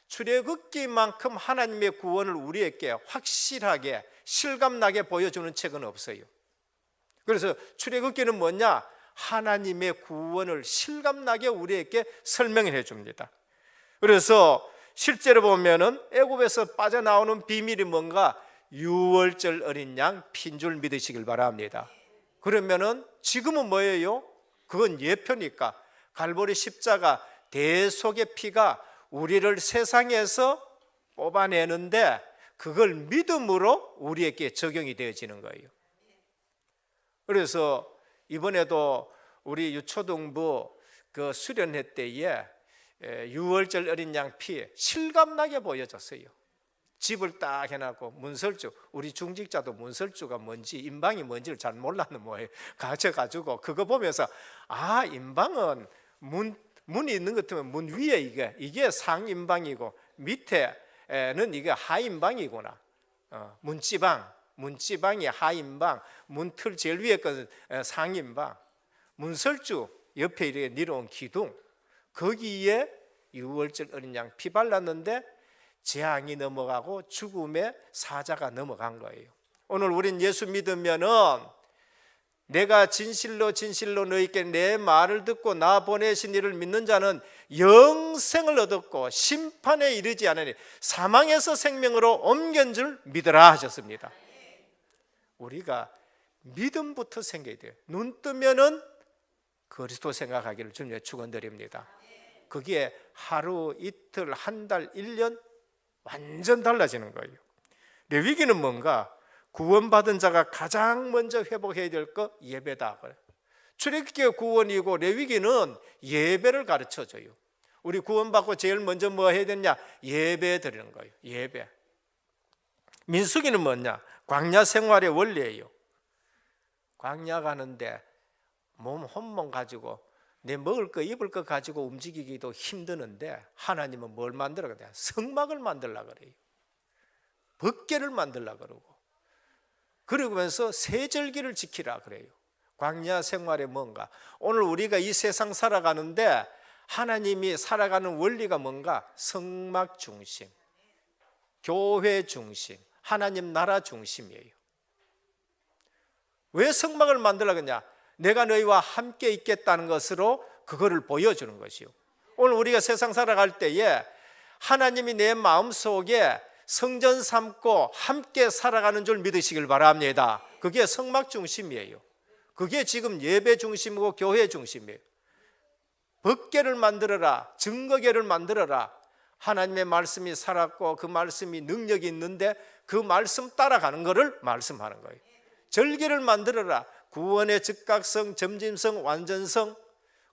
출애굽기만큼 하나님의 구원을 우리에게 확실하게 실감나게 보여주는 책은 없어요. 그래서 출애굽기는 뭐냐? 하나님의 구원을 실감나게 우리에게 설명해 줍니다. 그래서 실제로 보면은 애굽에서 빠져나오는 비밀이 뭔가 유월절 어린 양 피인 줄 믿으시길 바랍니다. 그러면은 지금은 뭐예요? 그건 예표니까 갈보리 십자가 대속의 피가 우리를 세상에서 뽑아내는데 그걸 믿음으로 우리에게 적용이 되어지는 거예요. 그래서 이번에도 우리 유초등부 그 수련회 때에 유월절 어린 양 피 실감나게 보여줬어요. 집을 딱 해놨고 문설주, 우리 중직자도 문설주가 뭔지 인방이 뭔지를 잘 몰랐는 뭐예요. 가져가지고 그거 보면서 인방은 문이 있는 것 같으면 문 위에 이게 상인방이고 밑에는 이게 하인방이구나. 문지방이 하인방, 문틀 제일 위에 것은 상인방, 문설주 옆에 이렇게 내려온 기둥, 거기에 유월절 어린 양 피 발랐는데 재앙이 넘어가고 죽음의 사자가 넘어간 거예요. 오늘 우린 예수 믿으면은 내가 진실로 너희께 내 말을 듣고 나 보내신 이를 믿는 자는 영생을 얻었고 심판에 이르지 않으니 사망에서 생명으로 옮긴 줄 믿으라 하셨습니다. 우리가 믿음부터 생겨야 돼요. 눈 뜨면은 그리스도 생각하기를 주님의 축원드립니다. 그게 하루, 이틀, 한 달, 1년 완전 달라지는 거예요. 레위기는 뭔가 구원받은 자가 가장 먼저 회복해야 될 거 예배다. 출애굽기가 구원이고 레위기는 예배를 가르쳐줘요. 우리 구원받고 제일 먼저 뭐 해야 되냐? 예배 드리는 거예요. 예배. 민수기는 뭐냐? 광야 생활의 원리예요. 광야 가는데 혼몸 가지고 내 먹을 거 입을 거 가지고 움직이기도 힘드는데 하나님은 뭘 만들어 그래요? 성막을 만들려고 그래요. 법궤를 만들려고 그러고 그러면서 세절기를 지키라 그래요. 광야 생활에 뭔가 오늘 우리가 이 세상 살아가는데 하나님이 살아가는 원리가 뭔가 성막 중심, 교회 중심, 하나님 나라 중심이에요. 왜 성막을 만들려고 하냐? 내가 너희와 함께 있겠다는 것으로 그거를 보여주는 것이요. 오늘 우리가 세상 살아갈 때에 하나님이 내 마음속에 성전 삼고 함께 살아가는 줄 믿으시길 바랍니다. 그게 성막 중심이에요. 그게 지금 예배 중심이고 교회 중심이에요. 법궤를 만들어라, 증거궤를 만들어라. 하나님의 말씀이 살았고 그 말씀이 능력이 있는데 그 말씀 따라가는 것을 말씀하는 거예요. 절기를 만들어라. 구원의 즉각성, 점진성, 완전성.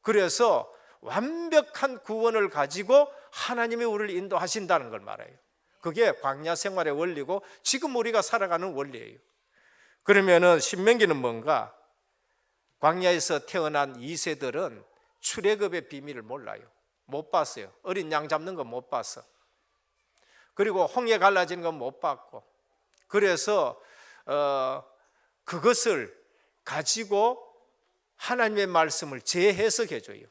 그래서 완벽한 구원을 가지고 하나님이 우리를 인도하신다는 걸 말해요. 그게 광야 생활의 원리고 지금 우리가 살아가는 원리예요. 그러면은 신명기는 뭔가? 광야에서 태어난 2세들은 출애굽의 비밀을 몰라요. 못 봤어요. 어린 양 잡는 거 못 봤어. 그리고 홍해 갈라지는 건 못 봤고. 그래서 그것을 가지고 하나님의 말씀을 재해석해 줘요.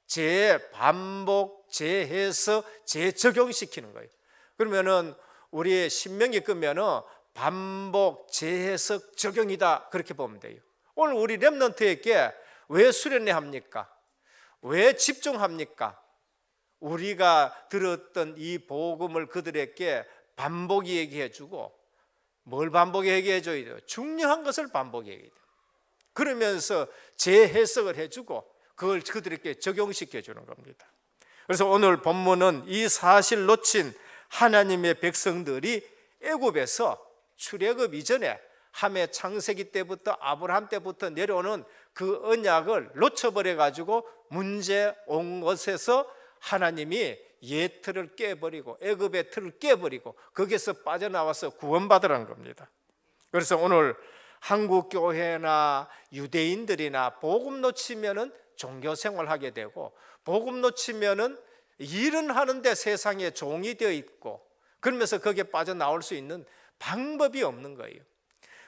재반복, 재해석, 재적용시키는 거예요. 그러면은 우리의 신명기 끄면은 반복, 재해석, 적용이다 그렇게 보면 돼요. 오늘 우리 렘넌트에게 왜 수련회 합니까? 왜 집중합니까? 우리가 들었던 이 복음을 그들에게 반복 얘기해 주고, 뭘 반복 얘기해 줘야 돼요? 중요한 것을 반복 얘기해 돼요. 그러면서 재해석을 해주고 그걸 그들에게 적용시켜 주는 겁니다. 그래서 오늘 본문은 이 사실 놓친 하나님의 백성들이 애굽에서 출애굽 이전에 함의 창세기 때부터 아브라함 때부터 내려오는 그 언약을 놓쳐버려 가지고 문제 온 것에서 하나님이 옛 틀을 깨버리고 애굽의 틀을 깨버리고 거기에서 빠져나와서 구원받으라는 겁니다. 그래서 오늘 한국 교회나 유대인들이나 복음 놓치면은 종교 생활하게 되고, 복음 놓치면은 일은 하는데 세상에 종이 되어 있고, 그러면서 거기에 빠져나올 수 있는 방법이 없는 거예요.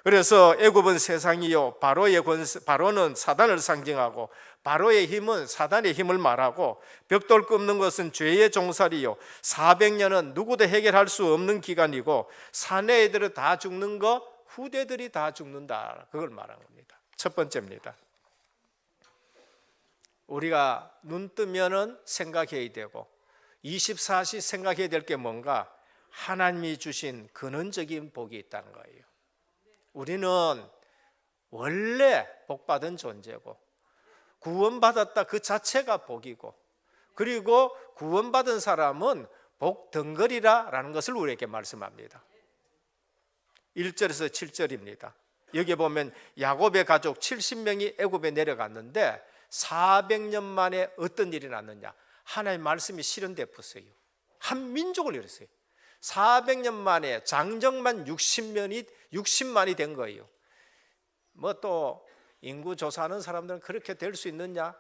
그래서 애굽은 세상이요, 바로는 사단을 상징하고, 바로의 힘은 사단의 힘을 말하고, 벽돌 굽는 것은 죄의 종살이요, 400년은 누구도 해결할 수 없는 기간이고, 사내 애들은 다 죽는 거, 후대들이 다 죽는다, 그걸 말하는 겁니다. 첫 번째입니다. 우리가 눈 뜨면은 생각해야 되고 24시 생각해야 될 게 뭔가? 하나님이 주신 근원적인 복이 있다는 거예요. 우리는 원래 복받은 존재고, 구원받았다 그 자체가 복이고, 그리고 구원받은 사람은 복덩거리라라는 것을 우리에게 말씀합니다. 1절에서 7절입니다. 여기 보면 야곱의 가족 70명이 애굽에 내려갔는데 400년 만에 어떤 일이 났느냐? 하나님의 말씀이 실현되었어요. 한 민족을 이뤘어요. 400년 만에 장정만 60만이 된 거예요. 뭐 또 인구 조사하는 사람들은 그렇게 될 수 있느냐?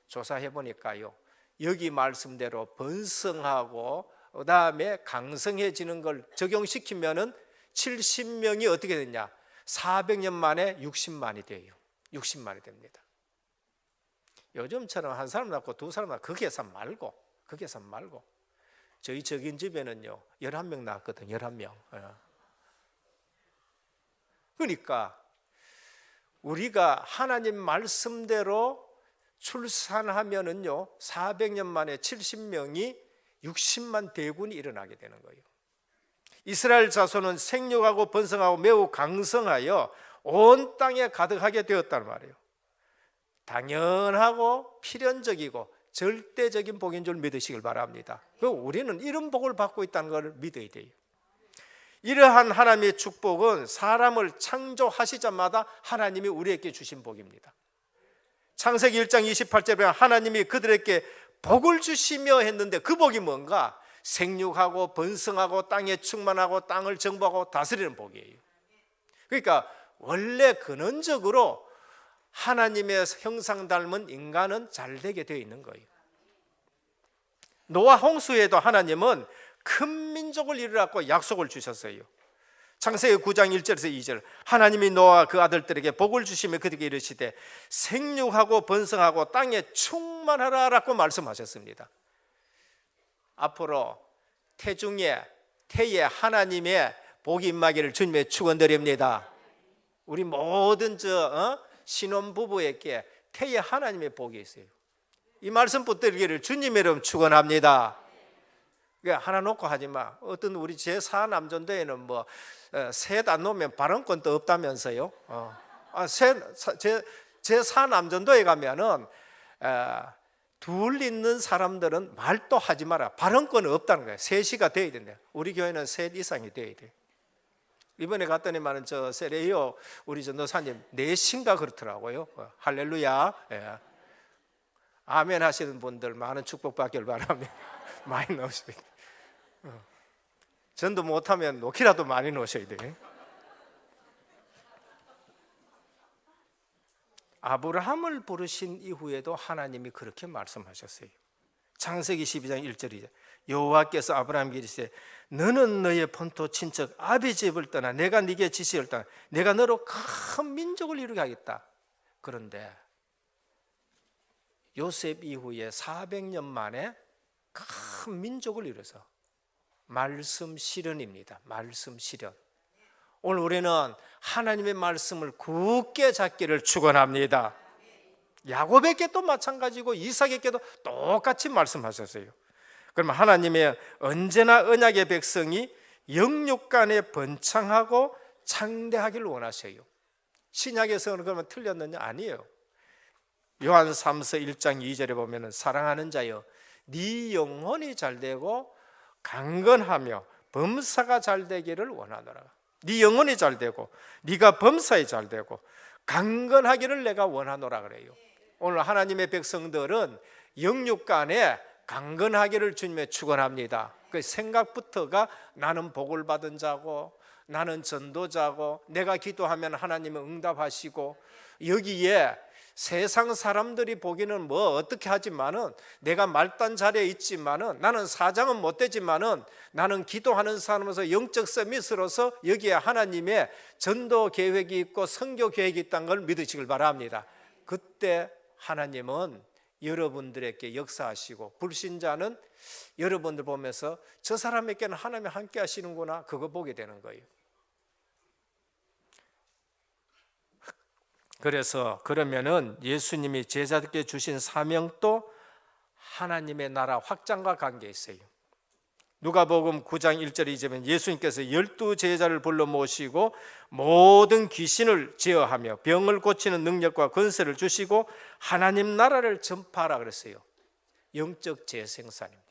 조사해 보니까요, 여기 말씀대로 번성하고 그다음에 강성해지는 걸 적용시키면은 70명이 어떻게 됐냐? 400년 만에 60만이 돼요. 60만이 됩니다. 요즘처럼 한 사람 낳고 두 사람 낳고 그 계산 말고 저희 적인 집에는요 11명 낳았거든. 11명. 그러니까 우리가 하나님 말씀대로 출산하면은요 400년 만에 70명이 60만 대군이 일어나게 되는 거예요. 이스라엘 자손은 생육하고 번성하고 매우 강성하여 온 땅에 가득하게 되었단 말이에요. 당연하고 필연적이고 절대적인 복인 줄 믿으시길 바랍니다. 우리는 이런 복을 받고 있다는 걸 믿어야 돼요. 이러한 하나님의 축복은 사람을 창조하시자마자 하나님이 우리에게 주신 복입니다. 창세기 1장 28절에 하나님이 그들에게 복을 주시며 했는데 그 복이 뭔가? 생육하고 번성하고 땅에 충만하고 땅을 정복하고 다스리는 복이에요. 그러니까 원래 근원적으로 하나님의 형상 닮은 인간은 잘 되게 되어 있는 거예요. 노아 홍수에도 하나님은 큰 민족을 이루라고 약속을 주셨어요. 창세기 9장 1절에서 2절, 하나님이 노아와 그 아들들에게 복을 주시며 그들에게 이르시되 생육하고 번성하고 땅에 충만하라라고 말씀하셨습니다. 앞으로 태에 하나님의 복이 임하기를 주님의 축원드립니다. 우리 모든 신혼부부에게 태에 하나님의 복이 있어요. 이 말씀 붙들기를 주님의 이름 축원합니다. 하나 놓고 하지 마. 어떤 우리 제4남전도에는 뭐 셋 안 놓으면 발언권도 없다면서요. 제4남전도에 가면은 둘 있는 사람들은 말도 하지 마라. 발언권은 없다는 거예요. 셋이가 돼야 된대요. 우리 교회는 셋 이상이 돼야 돼요. 이번에 갔더니만은 저 세레이오 우리 전도사님 넷인가 그렇더라고요. 할렐루야. 예. 아멘 하시는 분들 많은 축복받길 바랍니다. 많이 넣으셔야 돼요. 전도 못하면 놓기라도 많이 넣으셔야 돼요. 아브라함을 부르신 이후에도 하나님이 그렇게 말씀하셨어요. 창세기 12장 1절이죠. 여호와께서 아브라함에게 이르시되 너는 너의 본토 친척 아비 집을 떠나 내가 네게 지시를 떠나 내가 너로 큰 민족을 이루게 하겠다. 그런데 요셉 이후에 400년 만에 큰 민족을 이루어서 말씀 실현입니다. 말씀 실현. 오늘 우리는 하나님의 말씀을 굳게 잡기를 축원합니다. 야곱에게도 마찬가지고 이삭에게도 똑같이 말씀하셨어요. 그러면 하나님의 언제나 언약의 백성이 영육 간에 번창하고 창대하기를 원하셔요. 신약에서는 그러면 틀렸느냐? 아니에요. 요한 3서 1장 2절에 보면 사랑하는 자여 네 영혼이 잘되고 강건하며 범사가 잘되기를 원하노라. 네 영혼이 잘되고 네가 범사에 잘되고 강건하기를 내가 원하노라 그래요. 오늘 하나님의 백성들은 영육 간에 강건하기를 주님의 축원합니다. 그 생각부터가 나는 복을 받은 자고 나는 전도자고 내가 기도하면 하나님은 응답하시고 여기에 세상 사람들이 보기는 뭐 어떻게 하지만은 내가 말단 자리에 있지만은 나는 사장은 못 되지만은 나는 기도하는 사람으로서 영적 서밋으로서 여기에 하나님의 전도 계획이 있고 선교 계획이 있다는 걸 믿으시길 바랍니다. 그때 하나님은 여러분들에게 역사하시고 불신자는 여러분들 보면서 저 사람에게는 하나님이 함께 하시는구나 그거 보게 되는 거예요. 그래서 그러면은 예수님이 제자들께 주신 사명도 하나님의 나라 확장과 관계에 있어요. 누가복음 9장 1절 2절에 예수님께서 12 제자를 불러 모시고 모든 귀신을 제어하며 병을 고치는 능력과 권세를 주시고 하나님 나라를 전파하라 그랬어요. 영적 재생산입니다.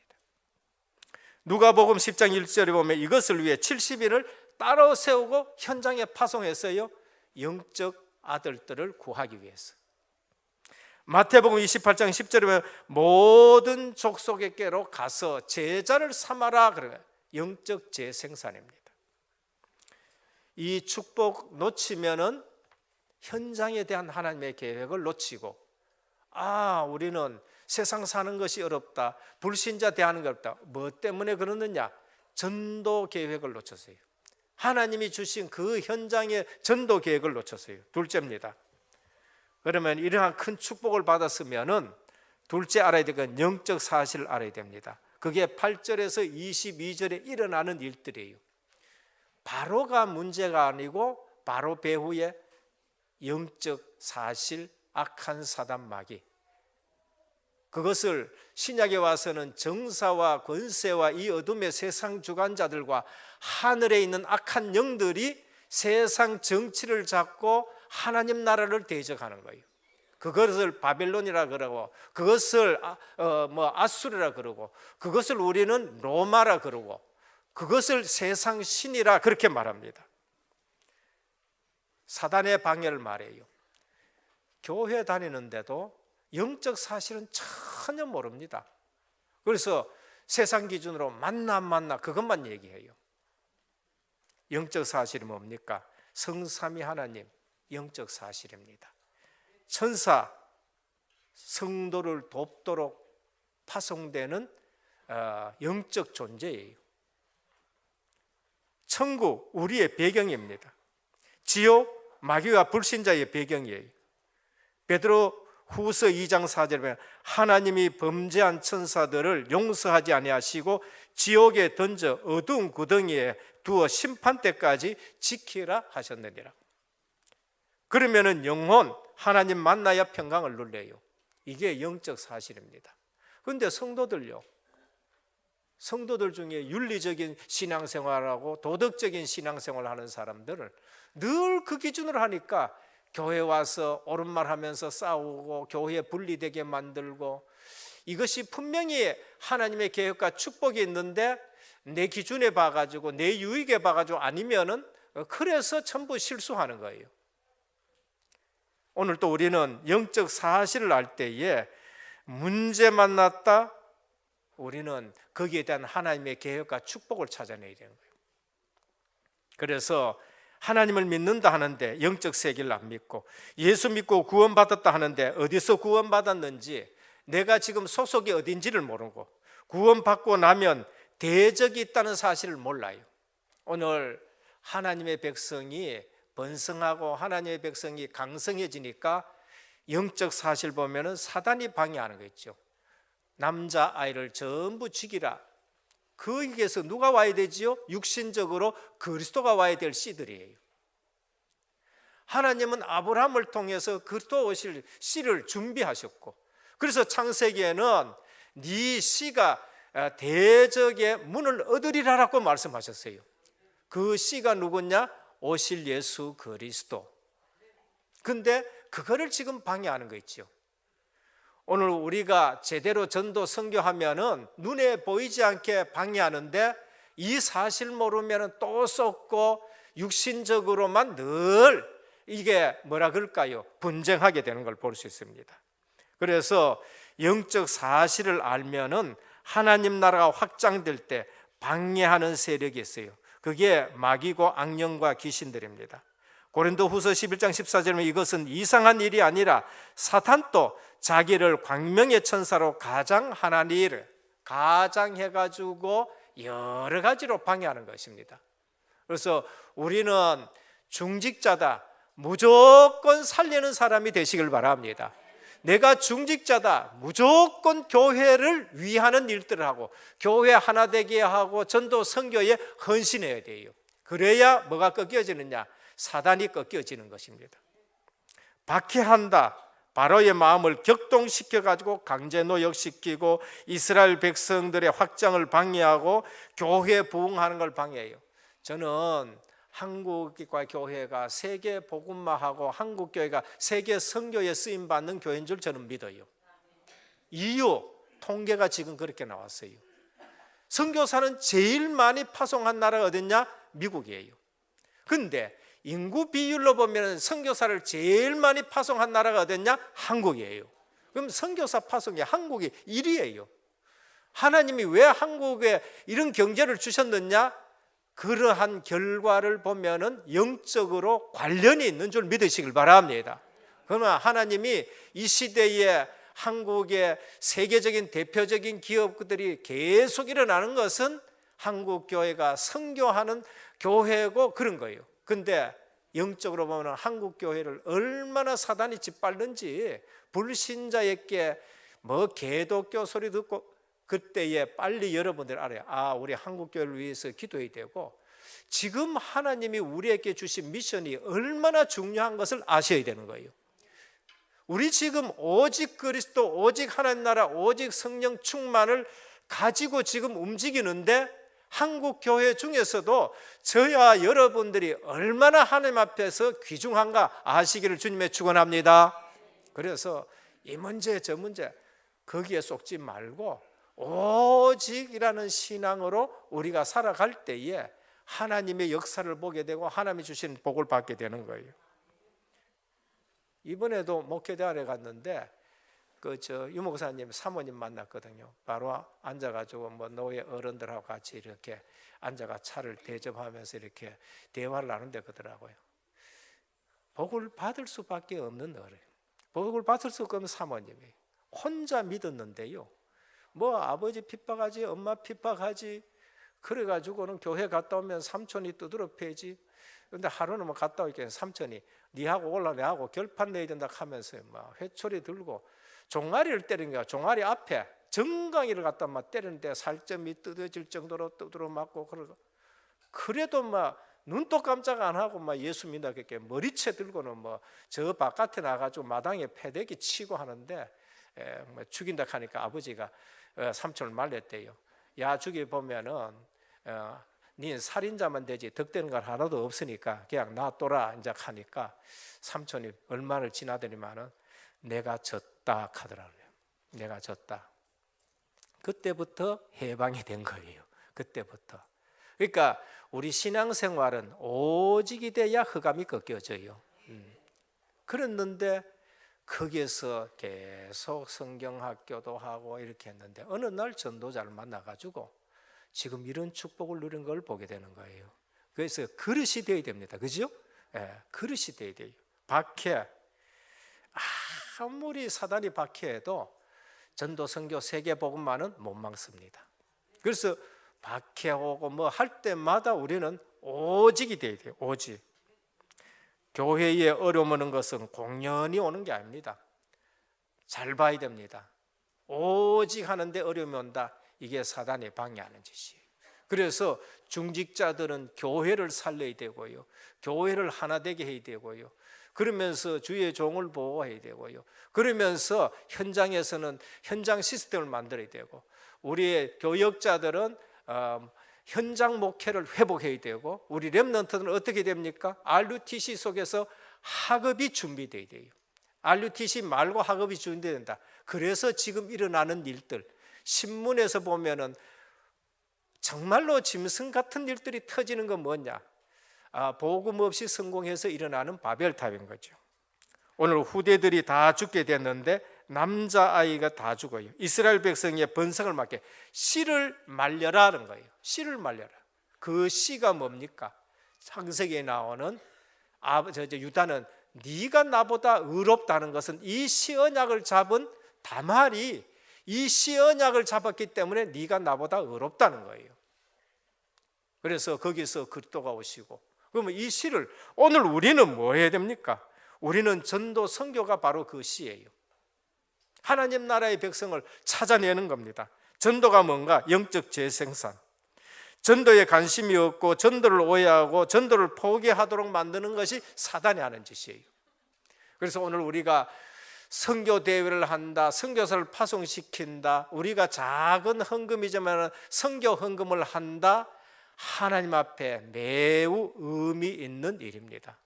누가복음 10장 1절에 보면 이것을 위해 70인을 따로 세우고 현장에 파송했어요. 영적 아들들을 구하기 위해서. 마태복음 28장 10절에 보면 모든 족속에게로 가서 제자를 삼아라 그래요. 영적 재생산입니다. 이 축복 놓치면은 현장에 대한 하나님의 계획을 놓치고 우리는 세상 사는 것이 어렵다. 불신자 대하는 게 어렵다. 뭐 때문에 그러느냐? 전도 계획을 놓쳤어요. 하나님이 주신 그 현장의 전도 계획을 놓쳤어요. 둘째입니다. 그러면 이러한 큰 축복을 받았으면은 둘째 알아야 될 건 영적 사실을 알아야 됩니다. 그게 8절에서 22절에 일어나는 일들이에요. 바로가 문제가 아니고 바로 배후에 영적 사실, 악한 사단 마귀. 그것을 신약에 와서는 정사와 권세와 이 어둠의 세상 주관자들과 하늘에 있는 악한 영들이 세상 정치를 잡고 하나님 나라를 대적하는 거예요. 그것을 바벨론이라 그러고 그것을 아수르라 그러고 그것을 우리는 로마라 그러고 그것을 세상 신이라 그렇게 말합니다. 사단의 방해를 말해요. 교회 다니는데도 영적 사실은 전혀 모릅니다. 그래서 세상 기준으로 만나 안 만나 그것만 얘기해요. 영적 사실이 뭡니까? 성삼위 하나님 영적 사실입니다. 천사 성도를 돕도록 파송되는 영적 존재예요. 천국 우리의 배경입니다. 지옥 마귀와 불신자의 배경이에요. 베드로 후서 2장 4절에 보면 하나님이 범죄한 천사들을 용서하지 아니하시고 지옥에 던져 어두운 구덩이에 두어 심판 때까지 지키라 하셨느니라. 그러면은 영혼 하나님 만나야 평강을 누려요. 이게 영적 사실입니다. 그런데 성도들 중에 윤리적인 신앙생활하고 도덕적인 신앙생활을 하는 사람들을 늘 그 기준으로 하니까 교회 와서 옳은 말 하면서 싸우고 교회 분리되게 만들고 이것이 분명히 하나님의 계획과 축복이 있는데 내 기준에 봐가지고 내 유익에 봐가지고 아니면은 그래서 전부 실수하는 거예요. 오늘 또 우리는 영적 사실을 알 때에 문제 만났다 우리는 거기에 대한 하나님의 계획과 축복을 찾아내야 되는 거예요. 그래서 하나님을 믿는다 하는데 영적 세계를 안 믿고 예수 믿고 구원받았다 하는데 어디서 구원받았는지 내가 지금 소속이 어딘지를 모르고 구원받고 나면 대적이 있다는 사실을 몰라요. 오늘 하나님의 백성이 번성하고 하나님의 백성이 강성해지니까 영적 사실 보면은 사단이 방해하는 거 있죠. 남자 아이를 전부 죽이라. 거기에서 누가 와야 되지요? 육신적으로 그리스도가 와야 될 씨들이에요. 하나님은 아브라함을 통해서 그리스도 오실 씨를 준비하셨고, 그래서 창세기에는 네 씨가 대적의 문을 얻으리라라고 말씀하셨어요. 그 씨가 누구냐? 오실 예수 그리스도. 근데 그거를 지금 방해하는 거 있죠. 오늘 우리가 제대로 전도 선교하면은 눈에 보이지 않게 방해하는데, 이 사실 모르면은 또 쏟고 육신적으로만 늘 이게 뭐라 그럴까요? 분쟁하게 되는 걸 볼 수 있습니다. 그래서 영적 사실을 알면은 하나님 나라가 확장될 때 방해하는 세력이 있어요. 그게 마귀고 악령과 귀신들입니다. 고린도후서 11장 14절에 이것은 이상한 일이 아니라 사탄도 자기를 광명의 천사로 가장하나니 이를 가장해가지고 여러 가지로 방해하는 것입니다. 그래서 우리는 중직자다, 무조건 살리는 사람이 되시길 바랍니다. 내가 중직자다, 무조건 교회를 위하는 일들을 하고 교회 하나 되게 하고 전도 선교에 헌신해야 돼요. 그래야 뭐가 꺾여지느냐? 사단이 꺾여지는 것입니다. 박해한다, 바로의 마음을 격동시켜가지고 강제 노역시키고 이스라엘 백성들의 확장을 방해하고 교회 부흥하는 걸 방해해요. 저는 한국과 교회가 세계 복음화하고 한국 교회가 세계 선교에 쓰임 받는 교회인 줄 저는 믿어요. 이유, 통계가 지금 그렇게 나왔어요. 선교사는 제일 많이 파송한 나라가 어딨냐? 미국이에요. 근데 인구 비율로 보면 선교사를 제일 많이 파송한 나라가 어딨냐? 한국이에요. 그럼 선교사 파송에 한국이 1위예요. 하나님이 왜 한국에 이런 경제를 주셨느냐? 그러한 결과를 보면은 영적으로 관련이 있는 줄 믿으시길 바랍니다. 그러나 하나님이 이 시대에 한국의 세계적인 대표적인 기업들이 계속 일어나는 것은 한국 교회가 선교하는 교회고 그런 거예요. 근데 영적으로 보면 한국 교회를 얼마나 사단이 짓밟는지 불신자에게 뭐 개독교 소리 듣고 그때에 빨리 여러분들 알아요. 아, 우리 한국 교회를 위해서 기도해야 되고 지금 하나님이 우리에게 주신 미션이 얼마나 중요한 것을 아셔야 되는 거예요. 우리 지금 오직 그리스도, 오직 하나님 나라, 오직 성령 충만을 가지고 지금 움직이는데 한국 교회 중에서도 저야 여러분들이 얼마나 하나님 앞에서 귀중한가 아시기를 주님의 축원합니다. 그래서 이 문제 저 문제 거기에 쏙지 말고 오직이라는 신앙으로 우리가 살아갈 때에 하나님의 역사를 보게 되고 하나님이 주신 복을 받게 되는 거예요. 이번에도 목회대안에 갔는데 유목사님 사모님 만났거든요. 바로 앉아가지고 뭐 노예 어른들하고 같이 이렇게 앉아가 차를 대접하면서 이렇게 대화를 나눈데 그러더라고요. 복을 받을 수밖에 없는 어른, 복을 받을 수 없는 사모님이 혼자 믿었는데요. 뭐 아버지 핍박하지, 엄마 핍박하지, 그래가지고는 교회 갔다 오면 삼촌이 두드러 패지. 근데 하루는 뭐 갔다 오니까 삼촌이 니하고 올라 내하고 결판 내야 된다 하면서 막 회초리 들고 종아리를 때리는 거야. 종아리 앞에 정강이를 갖다 막 때리는데 살점이 뜯어질 정도로 두드러 맞고 그러고, 그래도 막 눈도 깜짝 안 하고 막 예수 믿다겠게 머리채 들고는 뭐 저 바깥에 나가지고 마당에 패대기 치고 하는데 뭐 죽인다 하니까 아버지가 삼촌을 말렸대요. 야, 죽이 보면은 니 살인자만 되지 덕되는 건 하나도 없으니까 그냥 놔둬라 이제 하니까 삼촌이 얼마를 지나더니만은 내가 졌다 하더라고요. 내가 졌다. 그때부터 해방이 된 거예요. 그때부터. 그러니까 우리 신앙생활은 오직이 돼야 흑암이 꺾여져요. 그랬는데 거기에서 계속 성경학교도 하고 이렇게 했는데 어느 날 전도자를 만나가지고 지금 이런 축복을 누린 걸 보게 되는 거예요. 그래서 그릇이 되어야 됩니다. 그죠? 예, 그릇이 되어야 돼요. 박해, 아무리 사단이 박해해도 전도 선교 세계복음만은 못 막습니다. 그래서 박해오고 뭐 할 때마다 우리는 오직이 되어야 돼요. 오직. 교회에 어려움 오는 것은 공연히 오는 게 아닙니다. 잘 봐야 됩니다. 오직 하는데 어려움이 온다. 이게 사단이 방해하는 짓이에요. 그래서 중직자들은 교회를 살려야 되고요, 교회를 하나 되게 해야 되고요, 그러면서 주의 종을 보호해야 되고요, 그러면서 현장에서는 현장 시스템을 만들어야 되고, 우리의 교역자들은 현장 목회를 회복해야 되고, 우리 렘넌트들은 어떻게 됩니까? RUTC 속에서 학업이 준비돼야 돼요. RUTC 말고 학업이 준비된다. 그래서 지금 일어나는 일들, 신문에서 보면은 정말로 짐승 같은 일들이 터지는 건 뭐냐? 복음 없이 성공해서 일어나는 바벨탑인 거죠. 오늘 후대들이 다 죽게 됐는데 남자아이가 다 죽어요. 이스라엘 백성의 번성을 막게 씨를 말려라는 거예요. 씨를 말려라. 그 씨가 뭡니까? 창세기에 나오는 유다는 네가 나보다 의롭다는 것은 이 씨 언약을 잡은 다말이 이 씨 언약을 잡았기 때문에 네가 나보다 의롭다는 거예요. 그래서 거기서 그리스도가 오시고, 그러면 이 씨를 오늘 우리는 뭐 해야 됩니까? 우리는 전도 선교가 바로 그 씨예요. 하나님 나라의 백성을 찾아내는 겁니다. 전도가 뭔가? 영적 재생산. 전도에 관심이 없고 전도를 오해하고 전도를 포기하도록 만드는 것이 사단이 하는 짓이에요. 그래서 오늘 우리가 선교 대회를 한다, 선교사를 파송시킨다, 우리가 작은 헌금이지만 선교 헌금을 한다, 하나님 앞에 매우 의미 있는 일입니다.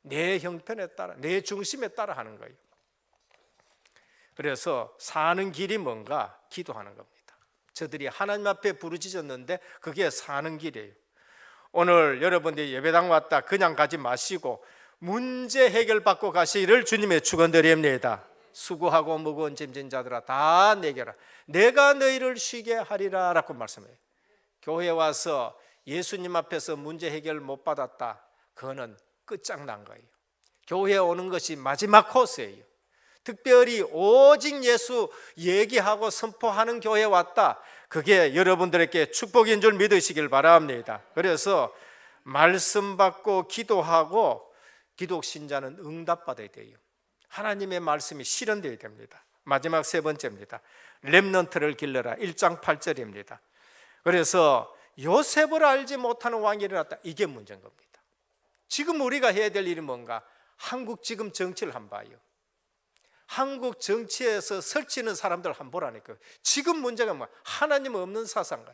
내 형편에 따라, 내 중심에 따라 하는 거예요. 그래서 사는 길이 뭔가? 기도하는 겁니다. 저들이 하나님 앞에 부르짖었는데 그게 사는 길이에요. 오늘 여러분들이 예배당 왔다 그냥 가지 마시고 문제 해결받고 가시기를 주님의 축원드립니다. 수고하고 무거운 짐진 자들아 다 내게라, 내가 너희를 쉬게 하리라 라고 말씀해요. 교회 와서 예수님 앞에서 문제 해결 못 받았다, 그거는 끝장난 거예요. 교회에 오는 것이 마지막 코스예요. 특별히 오직 예수 얘기하고 선포하는 교회에 왔다, 그게 여러분들에게 축복인 줄 믿으시길 바랍니다. 그래서 말씀 받고 기도하고, 기독신자는 응답받아야 돼요. 하나님의 말씀이 실현되어야 됩니다. 마지막 세 번째입니다. 렘넌트를 길러라. 1장 8절입니다. 그래서 요셉을 알지 못하는 왕이 일어났다, 이게 문제인 겁니다. 지금 우리가 해야 될 일이 뭔가? 한국 지금 정치를 한번 봐요. 한국 정치에서 설치는 사람들 한번 보라니까요. 지금 문제가 뭐야? 하나님 없는 사상가,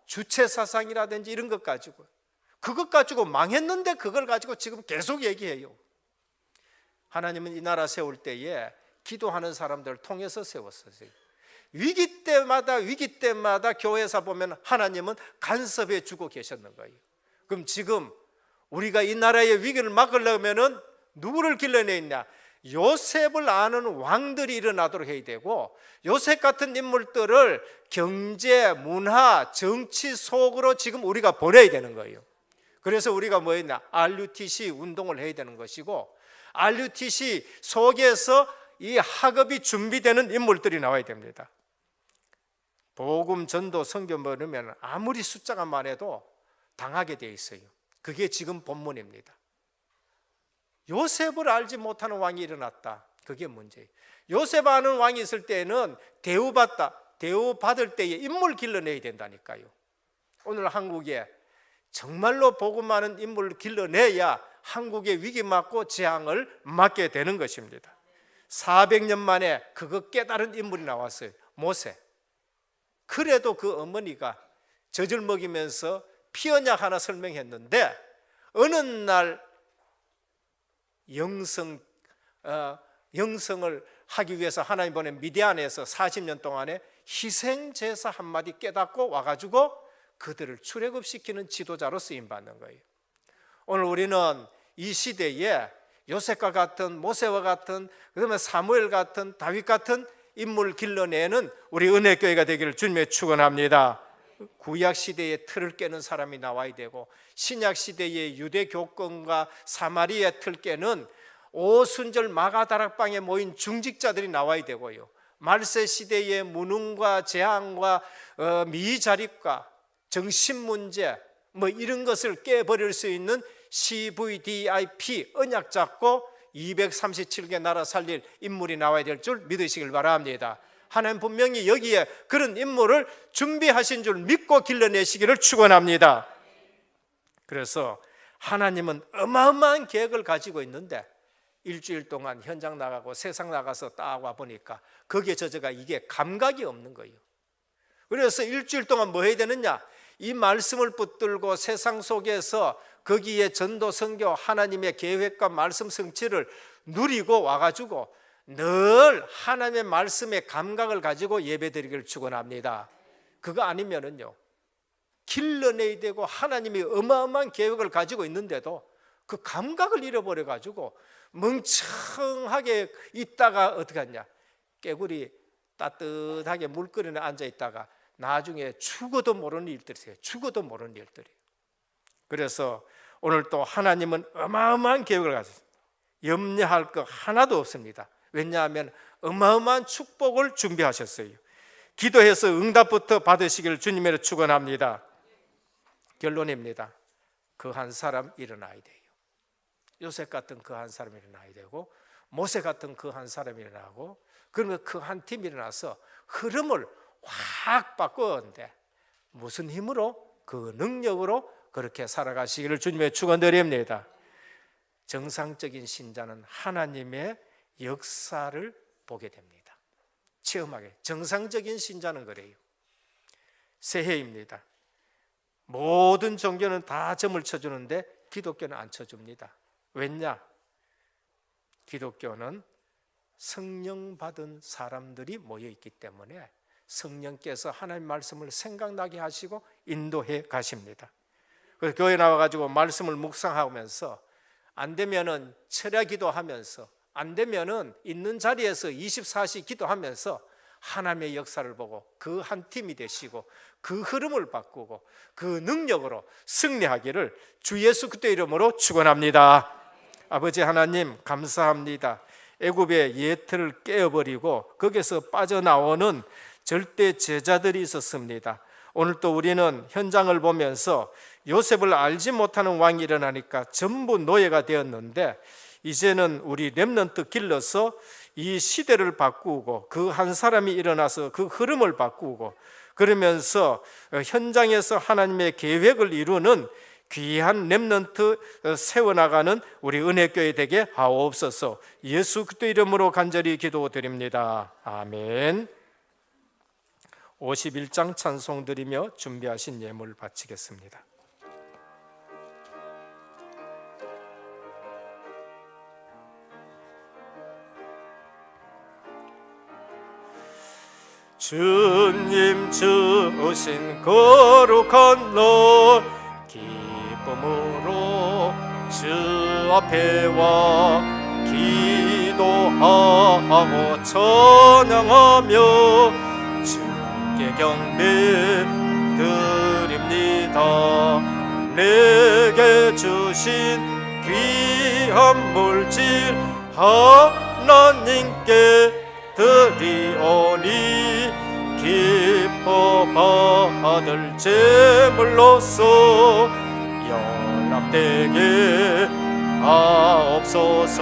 주체 사상이라든지 이런 것 가지고, 그것 가지고 망했는데 그걸 가지고 지금 계속 얘기해요. 하나님은 이 나라 세울 때에 기도하는 사람들을 통해서 세웠어요. 위기 때마다 교회에서 보면 하나님은 간섭해 주고 계셨는 거예요. 그럼 지금 우리가 이 나라의 위기를 막으려면은 누구를 길러내야 있냐? 요셉을 아는 왕들이 일어나도록 해야 되고, 요셉 같은 인물들을 경제, 문화, 정치 속으로 지금 우리가 보내야 되는 거예요. 그래서 우리가 뭐 했냐? RUTC 운동을 해야 되는 것이고, RUTC 속에서 이 학업이 준비되는 인물들이 나와야 됩니다. 복음, 전도, 선교 모르면 아무리 숫자가 많아도 당하게 돼 있어요. 그게 지금 본문입니다. 요셉을 알지 못하는 왕이 일어났다, 그게 문제예요. 요셉 아는 왕이 있을 때는 대우받을 때에 인물 길러내야 된다니까요. 오늘 한국에 정말로 복음 많은 인물을 길러내야 한국의 위기 맞고 재앙을 막게 되는 것입니다. 400년 만에 그거 깨달은 인물이 나왔어요. 모세. 그래도 그 어머니가 젖을 먹이면서 피언약 하나 설명했는데, 어느 날 영성을 하기 위해서 하나님 보낸 미디안에서 40년 동안에 희생제사 한마디 깨닫고 와가지고 그들을 출애굽시키는 지도자로 쓰임받는 거예요. 오늘 우리는 이 시대에 요셉과 같은, 모세와 같은, 그다음에 사무엘 같은, 다윗 같은 인물을 길러내는 우리 은혜교회가 되기를 주님의 축원합니다. 구약 시대에 틀을 깨는 사람이 나와야 되고, 신약 시대의 유대 교권과 사마리아 틀 깨는 오순절 마가다락방에 모인 중직자들이 나와야 되고요, 말세 시대의 무능과 재앙과 미자립과 정신문제 뭐 이런 것을 깨버릴 수 있는 CVDIP 언약 잡고 237개 나라 살릴 인물이 나와야 될 줄 믿으시길 바랍니다. 하나님 분명히 여기에 그런 인물을 준비하신 줄 믿고 길러내시기를 축원합니다. 그래서 하나님은 어마어마한 계획을 가지고 있는데 일주일 동안 현장 나가고 세상 나가서 딱 와보니까 거기에 저자가 이게 감각이 없는 거예요. 그래서 일주일 동안 뭐 해야 되느냐? 이 말씀을 붙들고 세상 속에서 거기에 전도 선교 하나님의 계획과 말씀 성취를 누리고 와가지고 늘 하나님의 말씀의 감각을 가지고 예배드리기를 축원합니다. 그거 아니면은요, 길러내야 되고 하나님이 어마어마한 계획을 가지고 있는데도 그 감각을 잃어버려 가지고 멍청하게 있다가 어떻게 하냐, 깨구리 따뜻하게 물거리에 앉아 있다가 나중에 죽어도 모르는 일들이 있어요. 죽어도 모르는 일들이. 그래서 오늘 또 하나님은 어마어마한 계획을 가지고 있습니다. 염려할 것 하나도 없습니다. 왜냐하면 어마어마한 축복을 준비하셨어요. 기도해서 응답부터 받으시기를 주님으로 축원합니다. 결론입니다. 그 한 사람 일어나야 돼요. 요셉 같은 그 한 사람이 일어나야 되고, 모세 같은 그 한 사람이 일어나고, 그러면 그 한 팀이 일어나서 흐름을 확 바꾸는데 무슨 힘으로? 그 능력으로 그렇게 살아가시기를 주님의 축원드립니다. 정상적인 신자는 하나님의 역사를 보게 됩니다. 체험하게. 정상적인 신자는 그래요. 새해입니다. 모든 종교는 다 점을 쳐주는데 기독교는 안 쳐줍니다. 왜냐? 기독교는 성령 받은 사람들이 모여 있기 때문에 성령께서 하나님 말씀을 생각나게 하시고 인도해 가십니다. 그래서 교회 나와가지고 말씀을 묵상하면서 안 되면은 철야 기도하면서, 안 되면은 있는 자리에서 24시 기도하면서 하나님의 역사를 보고 그 한 팀이 되시고 그 흐름을 바꾸고 그 능력으로 승리하기를 주 예수 그리스도의 이름으로 축원합니다. 아버지 하나님 감사합니다. 애굽의 예틀을 깨어버리고 거기서 빠져나오는 절대 제자들이 있었습니다. 오늘 또 우리는 현장을 보면서 요셉을 알지 못하는 왕이 일어나니까 전부 노예가 되었는데, 이제는 우리 렘넌트 길러서 이 시대를 바꾸고 그 한 사람이 일어나서 그 흐름을 바꾸고 그러면서 현장에서 하나님의 계획을 이루는 귀한 렘넌트 세워나가는 우리 은혜교회 되게 하옵소서. 예수 그리스도 이름으로 간절히 기도드립니다. 아멘. 51장 찬송 드리며 준비하신 예물 바치겠습니다. 주님 주신 거룩한 날 기쁨으로 주 앞에 와 기도하고 찬양하며 주께 경배 드립니다. 내게 주신 귀한 물질 하나님께 드리오니 기뻐 받을 제물로서 연합되게 하옵소서.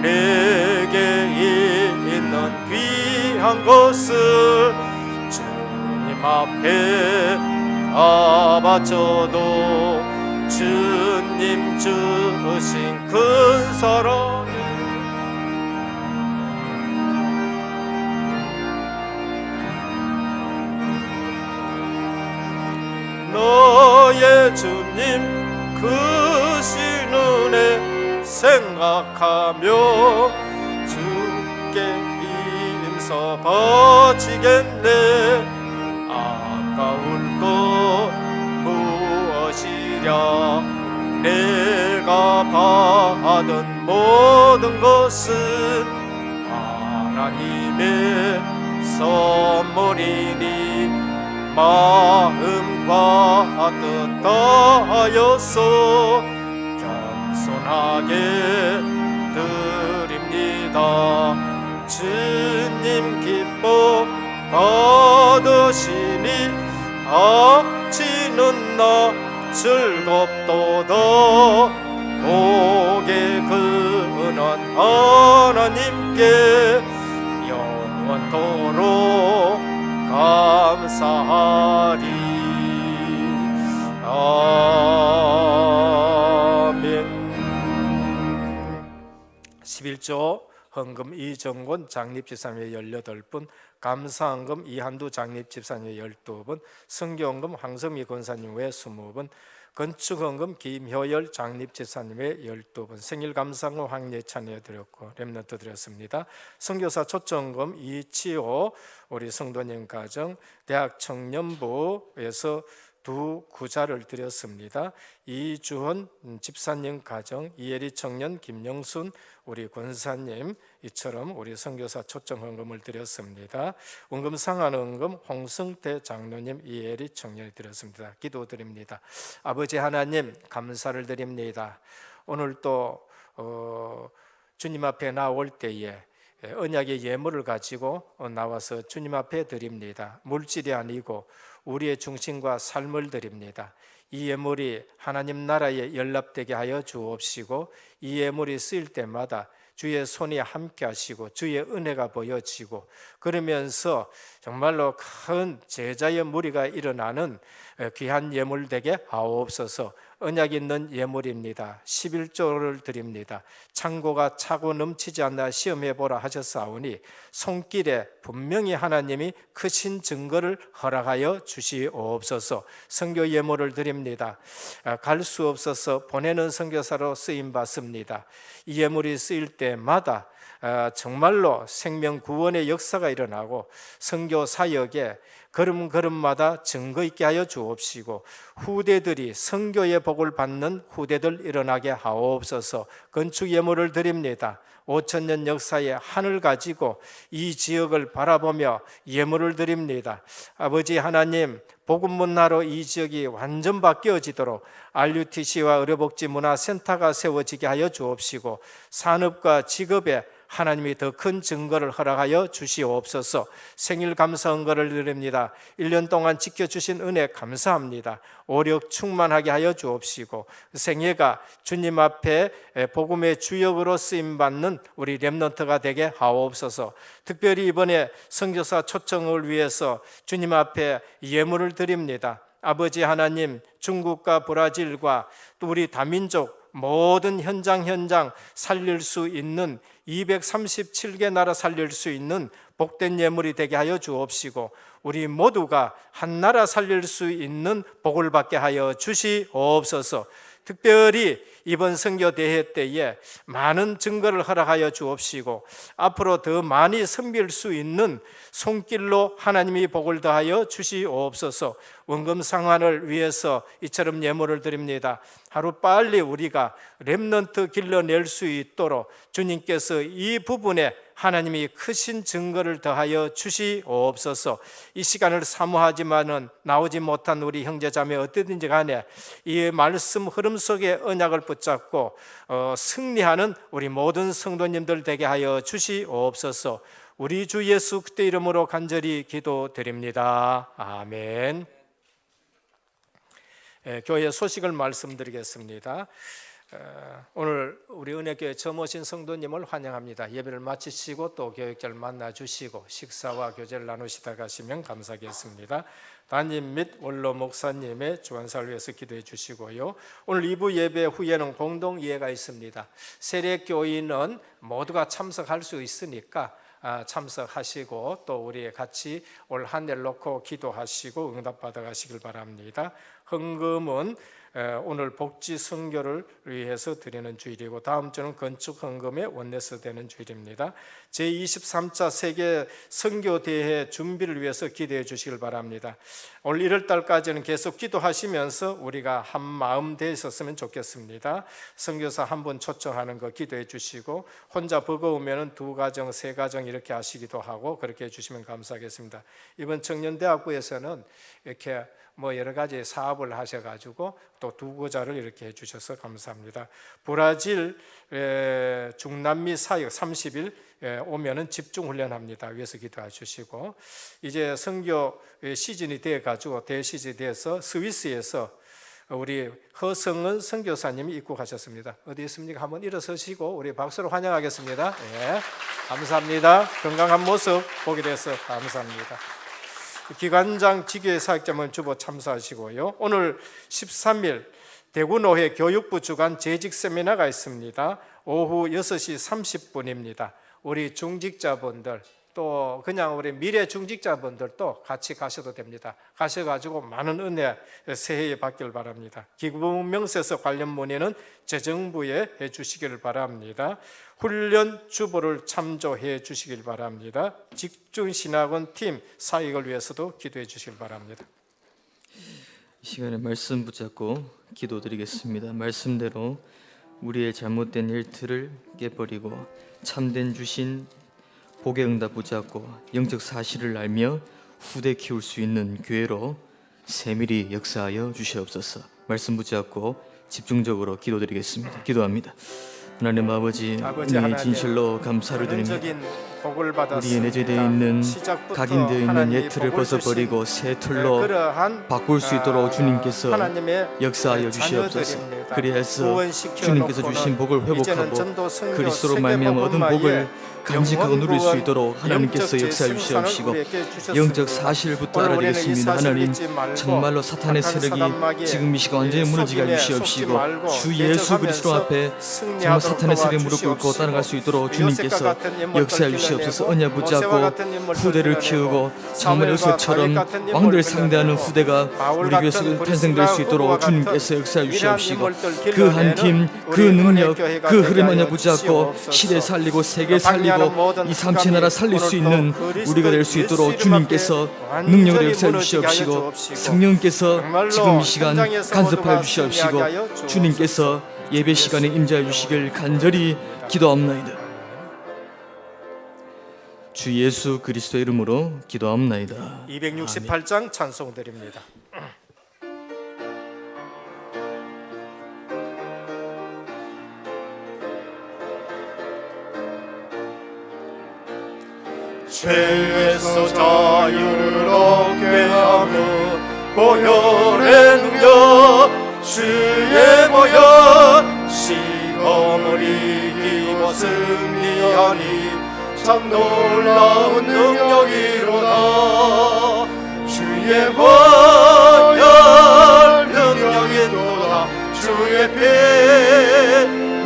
내게 있는 귀한 것을 주님 앞에 다 바쳐도 주님 주신 큰 사랑 너의 주님 크신 은혜 생각하며 주께 힘써 바치겠네. 아까울 것 무엇이랴. 내가 받은 모든 것은 하나님의 선물이니 마음과 뜻 다하여서 겸손하게 드립니다. 주님 기뻐 받으시니 바치는 나 즐겁도다. 복의 근원 하나님께 영원 있도록 감사하리. 아멘. 11조 헌금 이정곤 장립집사님의 18분, 감사헌금 이한두 장립집사님의 12분, 성교헌금 황성미 권사님 외 20분, 건축헌금 김효열 장립집사님의 12분, 생일감사헌금 황예찬에 드렸고 렘넌트 드렸습니다. 선교사 초청금 이치호 우리 성도님 가정 대학청년부에서 2 구자를 드렸습니다. 이주헌 집사님 가정, 이혜리 청년 김영순 우리 권사님 이처럼 우리 선교사 초청 헌금을 드렸습니다. 원금 상한 헌금 홍승태 장로님, 이혜리 청년이 드렸습니다. 기도드립니다. 아버지 하나님 감사를 드립니다. 오늘 또 주님 앞에 나올 때에 언약의 예물을 가지고 나와서 주님 앞에 드립니다. 물질이 아니고 우리의 중심과 삶을 드립니다. 이 예물이 하나님 나라에 연락되게 하여 주옵시고, 이 예물이 쓰일 때마다 주의 손이 함께 하시고 주의 은혜가 보여지고, 그러면서 정말로 큰 제자의 무리가 일어나는 귀한 예물 되게 하옵소서. 언약 있는 예물입니다. 11조를 드립니다. 창고가 차고 넘치지 않나 시험해보라 하셨사오니 손길에 분명히 하나님이 크신 증거를 허락하여 주시옵소서. 선교 예물을 드립니다. 갈 수 없어서 보내는 선교사로 쓰임받습니다. 이 예물이 쓰일 때마다 정말로 생명 구원의 역사가 일어나고 선교 사역에 걸음걸음마다 증거 있게 하여 주옵시고, 후대들이 선교의 복을 받는 후대들 일어나게 하옵소서. 건축 예물을 드립니다. 5000년 역사의 한을 가지고 이 지역을 바라보며 예물을 드립니다. 아버지 하나님, 복음 문화로 이 지역이 완전 바뀌어지도록 RUTC와 의료복지문화센터가 세워지게 하여 주옵시고, 산업과 직업에 하나님이 더 큰 증거를 허락하여 주시옵소서. 생일 감사헌금을 드립니다. 1년 동안 지켜주신 은혜 감사합니다. 오력 충만하게 하여 주옵시고, 생애가 주님 앞에 복음의 주역으로 쓰임받는 우리 렘넌트가 되게 하옵소서. 특별히 이번에 선교사 초청을 위해서 주님 앞에 예물을 드립니다. 아버지 하나님, 중국과 브라질과 또 우리 다민족 모든 현장 살릴 수 있는 237개 나라 살릴 수 있는 복된 예물이 되게 하여 주옵시고, 우리 모두가 한 나라 살릴 수 있는 복을 받게 하여 주시옵소서. 특별히 이번 선교대회 때에 많은 증거를 허락하여 주옵시고, 앞으로 더 많이 섬길 수 있는 손길로 하나님이 복을 더하여 주시옵소서. 원금 상환을 위해서 이처럼 예물을 드립니다. 하루빨리 우리가 렘넌트 길러낼 수 있도록 주님께서 이 부분에 하나님이 크신 증거를 더하여 주시옵소서. 이 시간을 사모하지만은 나오지 못한 우리 형제자매 어떻든지 간에 이 말씀 흐름 속에 언약을 붙잡고 승리하는 우리 모든 성도님들 되게 하여 주시옵소서. 우리 주 예수 그리스도 이름으로 간절히 기도드립니다. 아멘. 교회 소식을 말씀드리겠습니다. 오늘 우리 은혜교회 처음 오신 성도님을 환영합니다. 예배를 마치시고 또 교육자를 만나주시고 식사와 교제를 나누시다 가시면 감사하겠습니다. 담임 및 원로 목사님의 주안사를 위해서 기도해 주시고요. 오늘 2부 예배 후에는 공동 이해가 있습니다. 세례교인은 모두가 참석할 수 있으니까 참석하시고 또 우리 같이 올 한 해를 놓고 기도하시고 응답받아 가시길 바랍니다. 헌금은 오늘 복지 선교를 위해서 드리는 주일이고, 다음 주는 건축 헌금의 원내서 되는 주일입니다. 제23차 세계 선교대회 준비를 위해서 기도해 주시길 바랍니다. 올 1월 달까지는 계속 기도하시면서 우리가 한 마음 되어 있었으면 좋겠습니다. 선교사 한 분 초청하는 거 기도해 주시고, 혼자 버거우면 2가정, 3가정 이렇게 하시기도 하고 그렇게 해주시면 감사하겠습니다. 이번 청년대학부에서는 이렇게 여러 가지 사업을 하셔가지고 또 2구자를 이렇게 해주셔서 감사합니다. 브라질 중남미 사역 30일 오면은 집중 훈련합니다. 위에서 기도해 주시고, 이제 선교 시즌이 돼가지고 대시즌이 돼서 스위스에서 우리 허성은 선교사님이 입국하셨습니다. 어디 있습니까? 한번 일어서시고 우리 박수로 환영하겠습니다. 예, 감사합니다. 건강한 모습 보게 돼서 감사합니다. 기관장 지교사역자문 주보 참석하시고요. 오늘 13일 대구노회 교육부 주관 재직 세미나가 있습니다. 오후 6시 30분입니다. 우리 중직자분들 또 그냥 우리 미래 중직자분들도 같이 가셔도 됩니다. 가셔가지고 많은 은혜 새해에 받길 바랍니다. 기부명세서 관련 문의는 재정부에 해주시기를 바랍니다. 훈련 주보를 참조해 주시길 바랍니다. 직중신학원 팀 사역을 위해서도 기도해 주시길 바랍니다. 이 시간에 말씀 붙잡고 기도드리겠습니다. 말씀대로 우리의 잘못된 일틀을 깨버리고 참된 주신 복의 응답 붙잡고 영적 사실을 알며 후대 키울 수 있는 교회로 세밀히 역사하여 주시옵소서. 말씀 붙잡고 집중적으로 기도드리겠습니다. 기도합니다. 하나님 아버지, 은혜의 진실로 감사를 드립니다. 우리의 내재되어 있는 각인되어 있는 옛틀을 벗어버리고 새 틀로 바꿀 수 있도록 주님께서 역사하여 주시옵소서. 그리해서 주님께서 주신 복을 회복하고 그리스도로 말미암아 얻은 복을 간직하고 누릴 수 있도록 하나님께서 역사해 주시옵시고 영적 사실부터 알아내겠습니다. 하나님, 정말로 사탄의 세력이 지금 이 시간 완전히 무너지게 해주시옵시고 주 예수 그리스도 앞에 정말 사탄의 세력에 무릎 꿇고 따라갈 수 있도록 주님께서 역사해 주시옵소서. 언약 붙잡고 후대를 키우고 정말 요셉처럼 왕들 상대하는 후대가 우리 교회에서 탄생될 수 있도록 주님께서 역사해 주시옵시고 그 한 팀, 그 능력, 그 흐름 언약 붙잡고 시대 살리고 세계 살리고 이 삼체 나라 살릴 수 있는 우리가 될 수 있도록 주님께서 능력을 역사해 주시옵시고 성령께서 지금 이 시간 간섭하여 주시옵시고 주님께서 예배 시간에 임재해 주시길 간절히 기도합나이다. 주 예수 그리스도의 이름으로 기도합나이다. 268장 찬송 드립니다. 죄에서 자유를 얻게 하며 보혈의 능력 주의 보혈 시험을 이기고 승리하니 참 놀라운 능력이로다. 주의 보혈 능력이로다. 주의 피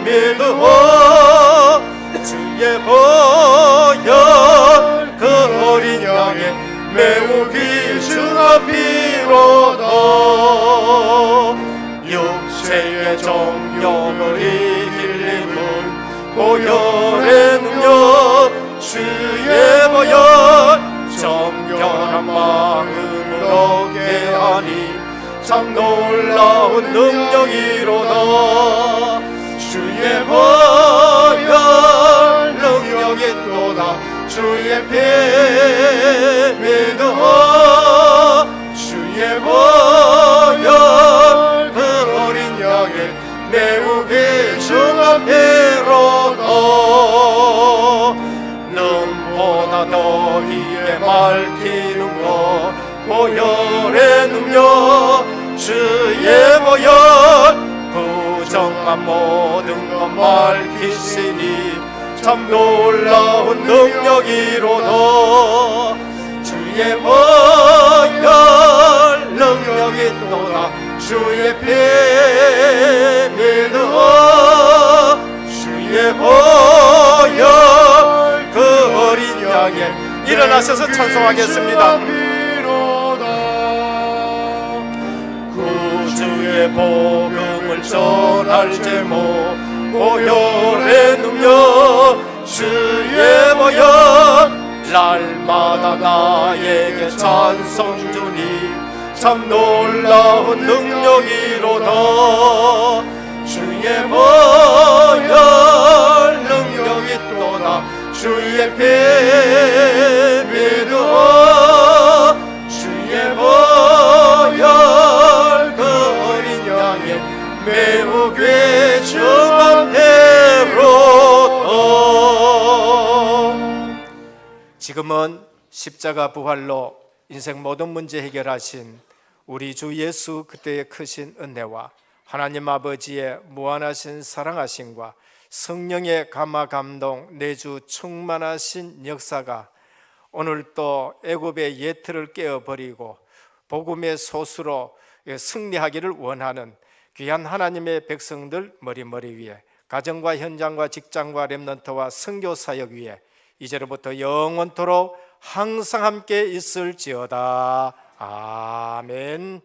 믿어 주의 보혈 그 어린 양의 매우 귀중한 피로다. 육체의 정욕을 이길 힘은 보혈의 능력 주의 보혈 정결한 마음을 얻게 하니 참 놀라운 능력이로다. 주의 보혈 능력이 또다. 주의 피 믿어 주의 보혈 그 어린 양의 매우 귀중한 피로다. 눈보다 더히에 맑히는 것 보혈의 능력 주의 보혈 부정한 모든 것 밝히시니 참 놀라운 능력이로다. 주의 보혈 능력이 또다. 주의 피 믿어 주의 보혈 그 어린 양의 일어나셔서 찬송하겠습니다. 구주의 복음을 전할 제목 보혈의 능력 주의 보혈 날마다 나에게 찬송 주니 참 놀라운 능력이로다. 주의 보혈 능력이 또다. 주의 피 믿어 주의 보혈 그 어린 양의 매우 귀중한 피로다. 지금은 십자가 부활로 인생 모든 문제 해결하신 우리 주 예수 그때의 크신 은혜와 하나님 아버지의 무한하신 사랑하심과 성령의 감화 감동 내주 충만하신 역사가 오늘 또 애굽의 예틀을 깨어버리고 복음의 소수로 승리하기를 원하는 귀한 하나님의 백성들 머리 위에, 가정과 현장과 직장과 렘넌트와 선교 사역 위에 이제로부터 영원토록 항상 함께 있을지어다. 아멘.